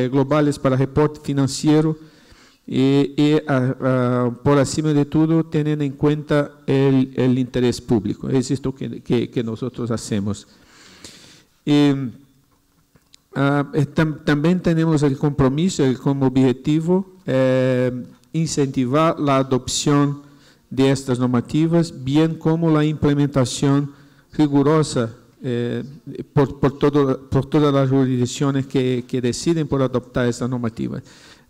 globales para reporte financiero, y por encima de todo teniendo en cuenta el interés público. Es esto que nosotros hacemos. También tenemos el compromiso como objetivo incentivar la adopción de estas normativas, bien como la implementación rigurosa por todas las jurisdicciones que deciden por adoptar estas normativas.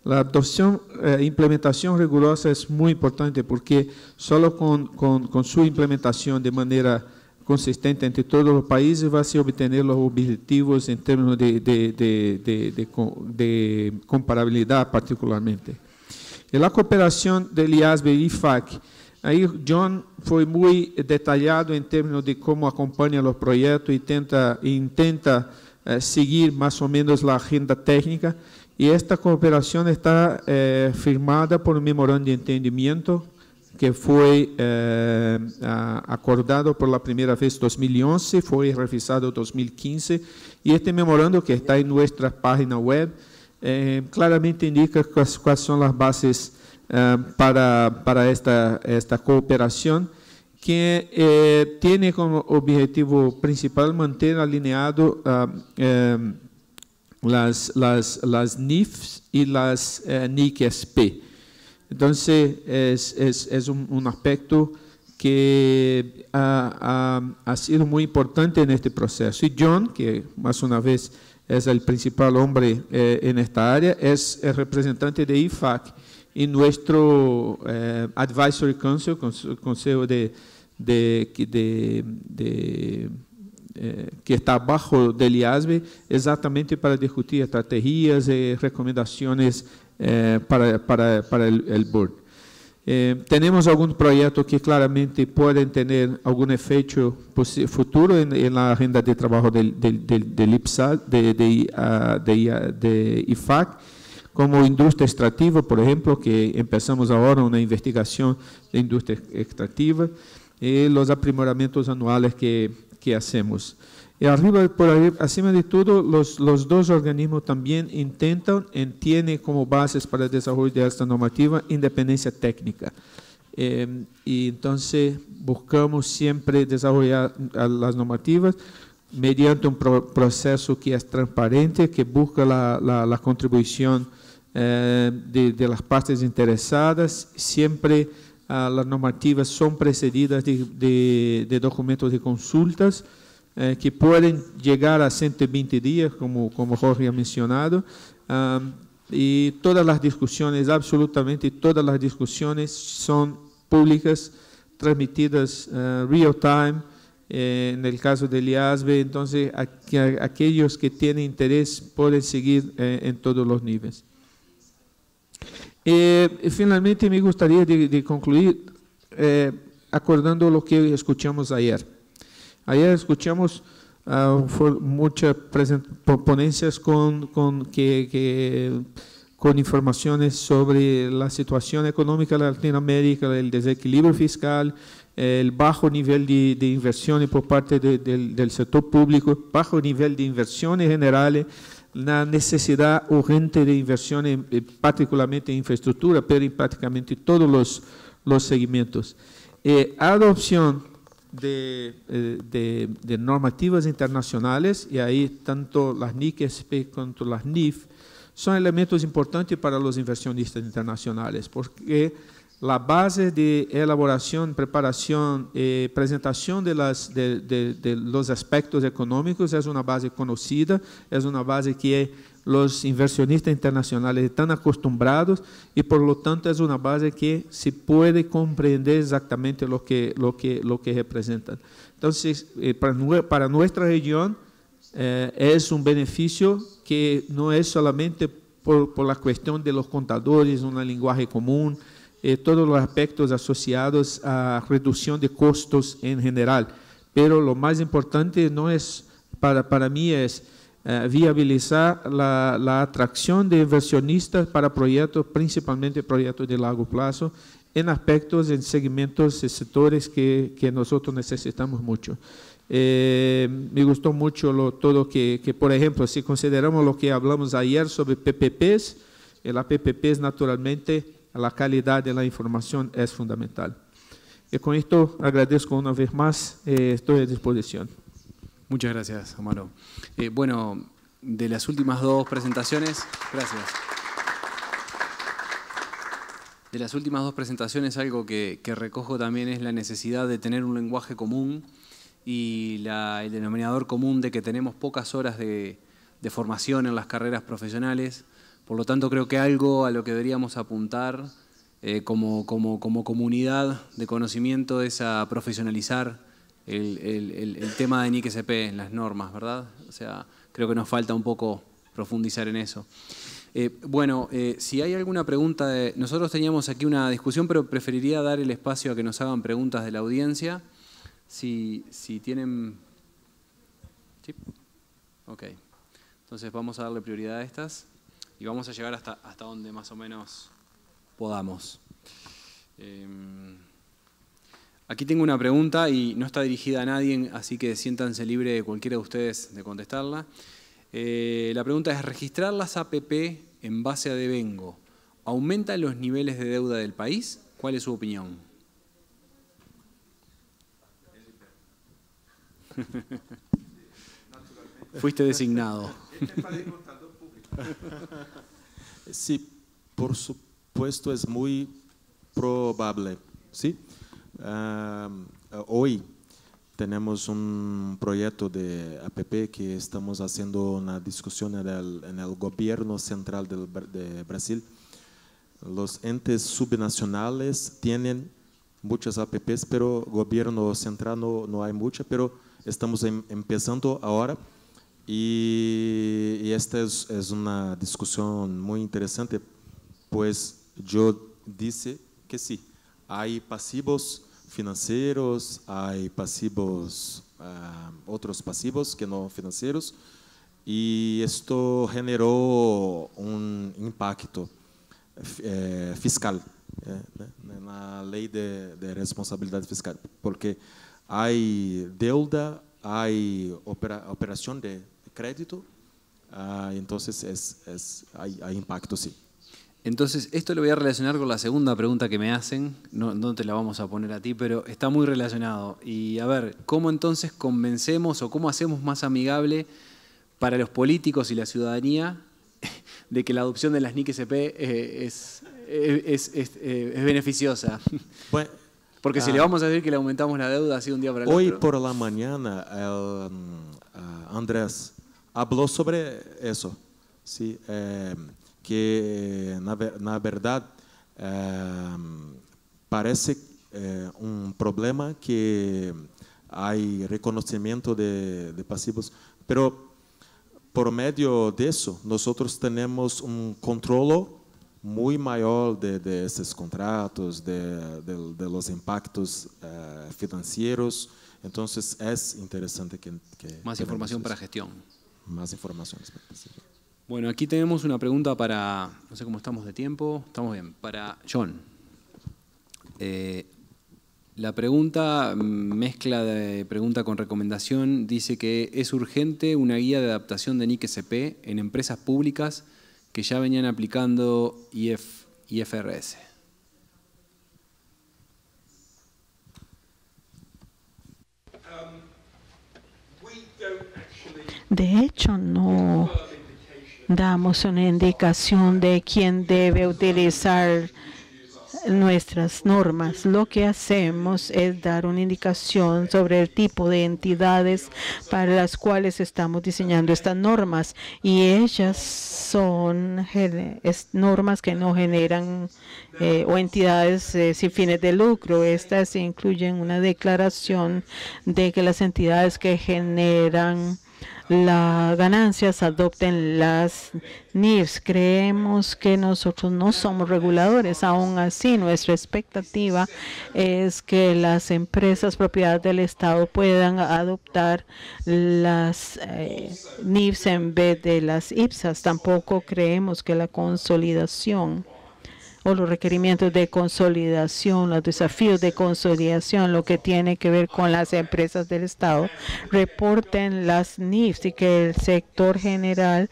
La adopción e implementación rigurosa es muy importante porque solo con su implementación de manera consistente entre todos los países va a se obtener los objetivos en términos de comparabilidad particularmente. La cooperación del IASB y IFAC, ahí John fue muy detallado en términos de cómo acompaña los proyectos y intenta seguir más o menos la agenda técnica, y esta cooperación está firmada por un memorando de entendimiento que fue acordado por la primera vez en 2011, fue revisado en 2015, y este memorando que está en nuestra página web claramente indica cuáles son las bases para esta cooperación, que tiene como objetivo principal mantener alineado las NIFs y las NIC-SP. Entonces, es un aspecto que ha sido muy importante en este proceso. Y John, que más una vez es el principal hombre en esta área, es el representante de IFAC y nuestro Advisory Council, consejo que está bajo del IASB, exactamente para discutir estrategias y recomendaciones para el board. Tenemos algún proyecto que claramente pueden tener algún efecto futuro en la agenda de trabajo del IFAC, como industria extractiva, por ejemplo, que empezamos ahora una investigación de industria extractiva y los aprimoramientos anuales que hacemos. Y acima de todo, los dos organismos también tienen como bases para el desarrollo de esta normativa independencia técnica. Y entonces buscamos siempre desarrollar las normativas mediante un proceso que es transparente, que busca la contribución de las partes interesadas. Siempre las normativas son precedidas de documentos de consultas, que pueden llegar a 120 días, como Jorge ha mencionado, y todas las discusiones, absolutamente todas las discusiones son públicas, transmitidas real time, en el caso del IASB. Entonces aquellos que tienen interés pueden seguir en todos los niveles. Finalmente me gustaría de concluir acordando lo que escuchamos ayer. Ayer escuchamos muchas ponencias con informaciones sobre la situación económica de Latinoamérica, el desequilibrio fiscal, el bajo nivel de inversiones por parte del sector público, bajo nivel de inversiones generales, la necesidad urgente de inversiones, particularmente en infraestructura, pero en prácticamente todos los segmentos. Adopción de normativas internacionales, y ahí tanto las NIC-SP como las NIF son elementos importantes para los inversionistas internacionales, porque la base de elaboración, preparación, presentación de los aspectos económicos es una base conocida, es una base que los inversionistas internacionales están acostumbrados, y por lo tanto es una base que se puede comprender exactamente lo que representan. Entonces, para nuestra región es un beneficio que no es solamente por la cuestión de los contadores, un lenguaje común, todos los aspectos asociados a reducción de costos en general, pero lo más importante no es, para mí es viabilizar la atracción de inversionistas para proyectos, principalmente proyectos de largo plazo, en aspectos, en segmentos y sectores que nosotros necesitamos mucho. Me gustó mucho todo que, por ejemplo, si consideramos lo que hablamos ayer sobre PPPs, las PPPs naturalmente la calidad de la información es fundamental. Y con esto agradezco una vez más, estoy a disposición. Muchas gracias, Amaro. Bueno, de las últimas dos presentaciones, gracias. De las últimas dos presentaciones, algo que recojo también es la necesidad de tener un lenguaje común y el denominador común de que tenemos pocas horas de formación en las carreras profesionales. Por lo tanto, creo que algo a lo que deberíamos apuntar como comunidad de conocimiento es a profesionalizar el tema de NIC-SP en las normas, ¿verdad? O sea, creo que nos falta un poco profundizar en eso. Bueno, si hay alguna pregunta, nosotros teníamos aquí una discusión, pero preferiría dar el espacio a que nos hagan preguntas de la audiencia. Si tienen... ¿Sí? Ok. Entonces vamos a darle prioridad a estas y vamos a llegar hasta donde más o menos podamos. Aquí tengo una pregunta y no está dirigida a nadie, así que siéntanse libre de cualquiera de ustedes de contestarla. La pregunta es, ¿registrar las APP en base a devengo aumenta los niveles de deuda del país? ¿Cuál es su opinión? Fuiste designado. Sí, por supuesto es muy probable, ¿sí? Hoy tenemos un proyecto de APP que estamos haciendo una discusión en el gobierno central de Brasil. Los entes subnacionales tienen muchas APPs, pero gobierno central no hay mucha, pero estamos empezando ahora y esta es una discusión muy interesante, pues yo dice que sí, hay pasivos financieros, hay pasivos, otros pasivos que no financieros, y esto generó un impacto fiscal en la ley de responsabilidad fiscal, porque hay deuda, hay operación de crédito, entonces hay impacto, sí. Entonces, esto lo voy a relacionar con la segunda pregunta que me hacen, no te la vamos a poner a ti, pero está muy relacionado. Y a ver, ¿cómo entonces convencemos o cómo hacemos más amigable para los políticos y la ciudadanía de que la adopción de las NIC-SP es beneficiosa? Bueno, porque si le vamos a decir que le aumentamos la deuda así un día para el hoy otro. Por la mañana Andrés habló sobre eso, ¿sí? Que na verdad parece un problema que hay reconocimiento de pasivos, pero por medio de eso nosotros tenemos un control muy mayor de esos contratos, de los impactos financieros. Entonces es interesante que más información para gestión. Más informaciones para gestión. Bueno, aquí tenemos una pregunta para, no sé cómo estamos de tiempo, estamos bien, para John. La pregunta, mezcla de pregunta con recomendación, dice que es urgente una guía de adaptación de NIC-SP en empresas públicas que ya venían aplicando IFRS. De hecho, no damos una indicación de quién debe utilizar nuestras normas. Lo que hacemos es dar una indicación sobre el tipo de entidades para las cuales estamos diseñando estas normas, y ellas son normas que no generan o entidades sin fines de lucro. Estas incluyen una declaración de que las entidades que generan las ganancias adopten las NIFs. Creemos que nosotros no somos reguladores. Aún así, nuestra expectativa es que las empresas propiedad del Estado puedan adoptar las NIFs en vez de las IPSAS. Tampoco creemos que la consolidación o los requerimientos de consolidación, los desafíos de consolidación, lo que tiene que ver con las empresas del Estado, reporten las NIFs y que el sector general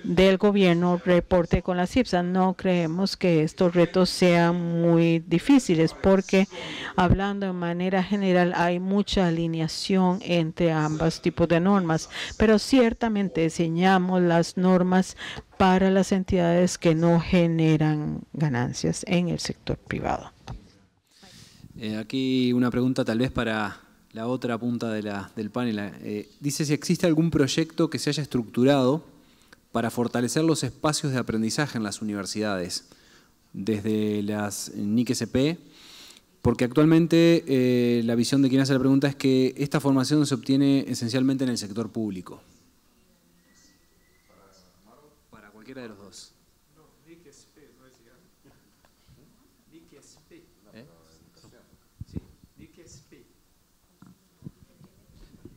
del gobierno reporte con las IPSAS. No creemos que estos retos sean muy difíciles, porque hablando de manera general hay mucha alineación entre ambos tipos de normas, pero ciertamente diseñamos las normas para las entidades que no generan ganancias en el sector privado. Aquí una pregunta tal vez para la otra punta del panel. Dice si existe algún proyecto que se haya estructurado para fortalecer los espacios de aprendizaje en las universidades, desde las NIC-SP, porque actualmente la visión de quien hace la pregunta es que esta formación se obtiene esencialmente en el sector público. Para cualquiera de los dos.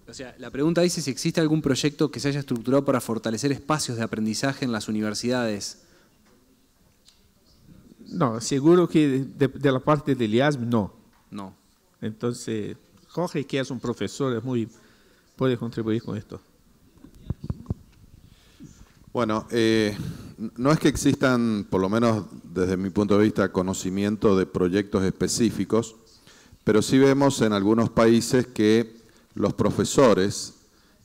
O sea, la pregunta dice si existe algún proyecto que se haya estructurado para fortalecer espacios de aprendizaje en las universidades. No, seguro que de la parte del IASM no. No. Entonces, Jorge, que es un profesor, puede contribuir con esto. Bueno, no es que existan, por lo menos desde mi punto de vista, conocimiento de proyectos específicos, pero sí vemos en algunos países que los profesores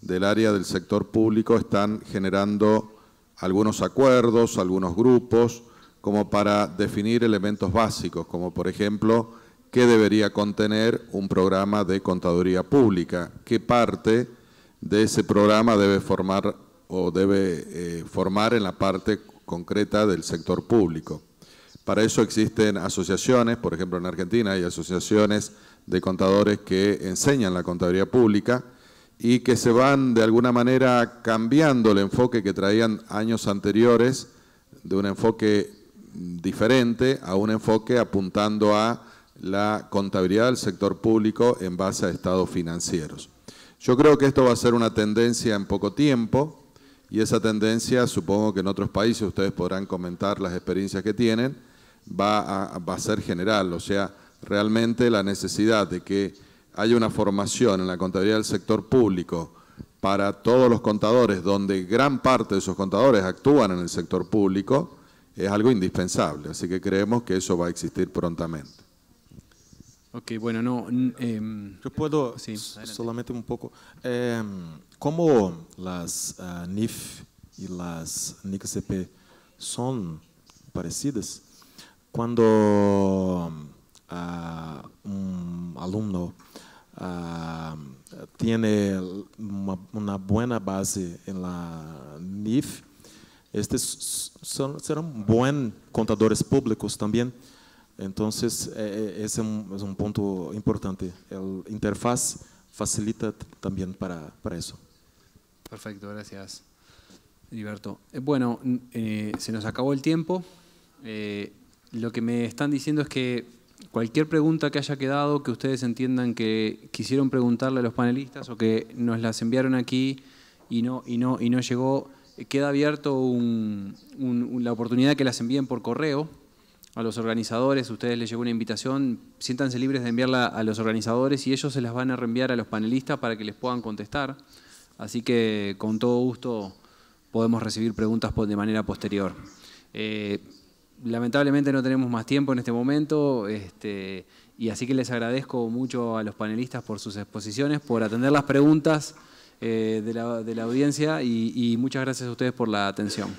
del área del sector público están generando algunos acuerdos, algunos grupos, como para definir elementos básicos, como por ejemplo, qué debería contener un programa de contaduría pública, qué parte de ese programa debe formar o debe formar en la parte concreta del sector público. Para eso existen asociaciones, por ejemplo en Argentina hay asociaciones de contadores que enseñan la contaduría pública y que se van de alguna manera cambiando el enfoque que traían años anteriores, de un enfoque diferente a un enfoque apuntando a la contabilidad del sector público en base a estados financieros. Yo creo que esto va a ser una tendencia en poco tiempo y esa tendencia, supongo que en otros países ustedes podrán comentar las experiencias que tienen, va a ser general, o sea, realmente la necesidad de que haya una formación en la contabilidad del sector público para todos los contadores, donde gran parte de esos contadores actúan en el sector público, es algo indispensable. Así que creemos que eso va a existir prontamente. Ok, bueno, no... Yo puedo sí, solamente un poco. ¿Cómo las NIF y las NICCP son parecidas? Cuando un alumno tiene una buena base en la NIF, estos serán buenos contadores públicos también. Entonces, ese es un punto importante. El interfaz facilita también para eso. Perfecto, gracias, Heriberto. Bueno, se nos acabó el tiempo. Lo que me están diciendo es que cualquier pregunta que haya quedado, que ustedes entiendan que quisieron preguntarle a los panelistas o que nos las enviaron aquí y no llegó, queda abierto la oportunidad de que las envíen por correo a los organizadores. Ustedes les llegó una invitación, siéntanse libres de enviarla a los organizadores y ellos se las van a reenviar a los panelistas para que les puedan contestar. Así que con todo gusto podemos recibir preguntas de manera posterior. Lamentablemente no tenemos más tiempo en este momento y así que les agradezco mucho a los panelistas por sus exposiciones, por atender las preguntas de la audiencia y muchas gracias a ustedes por la atención.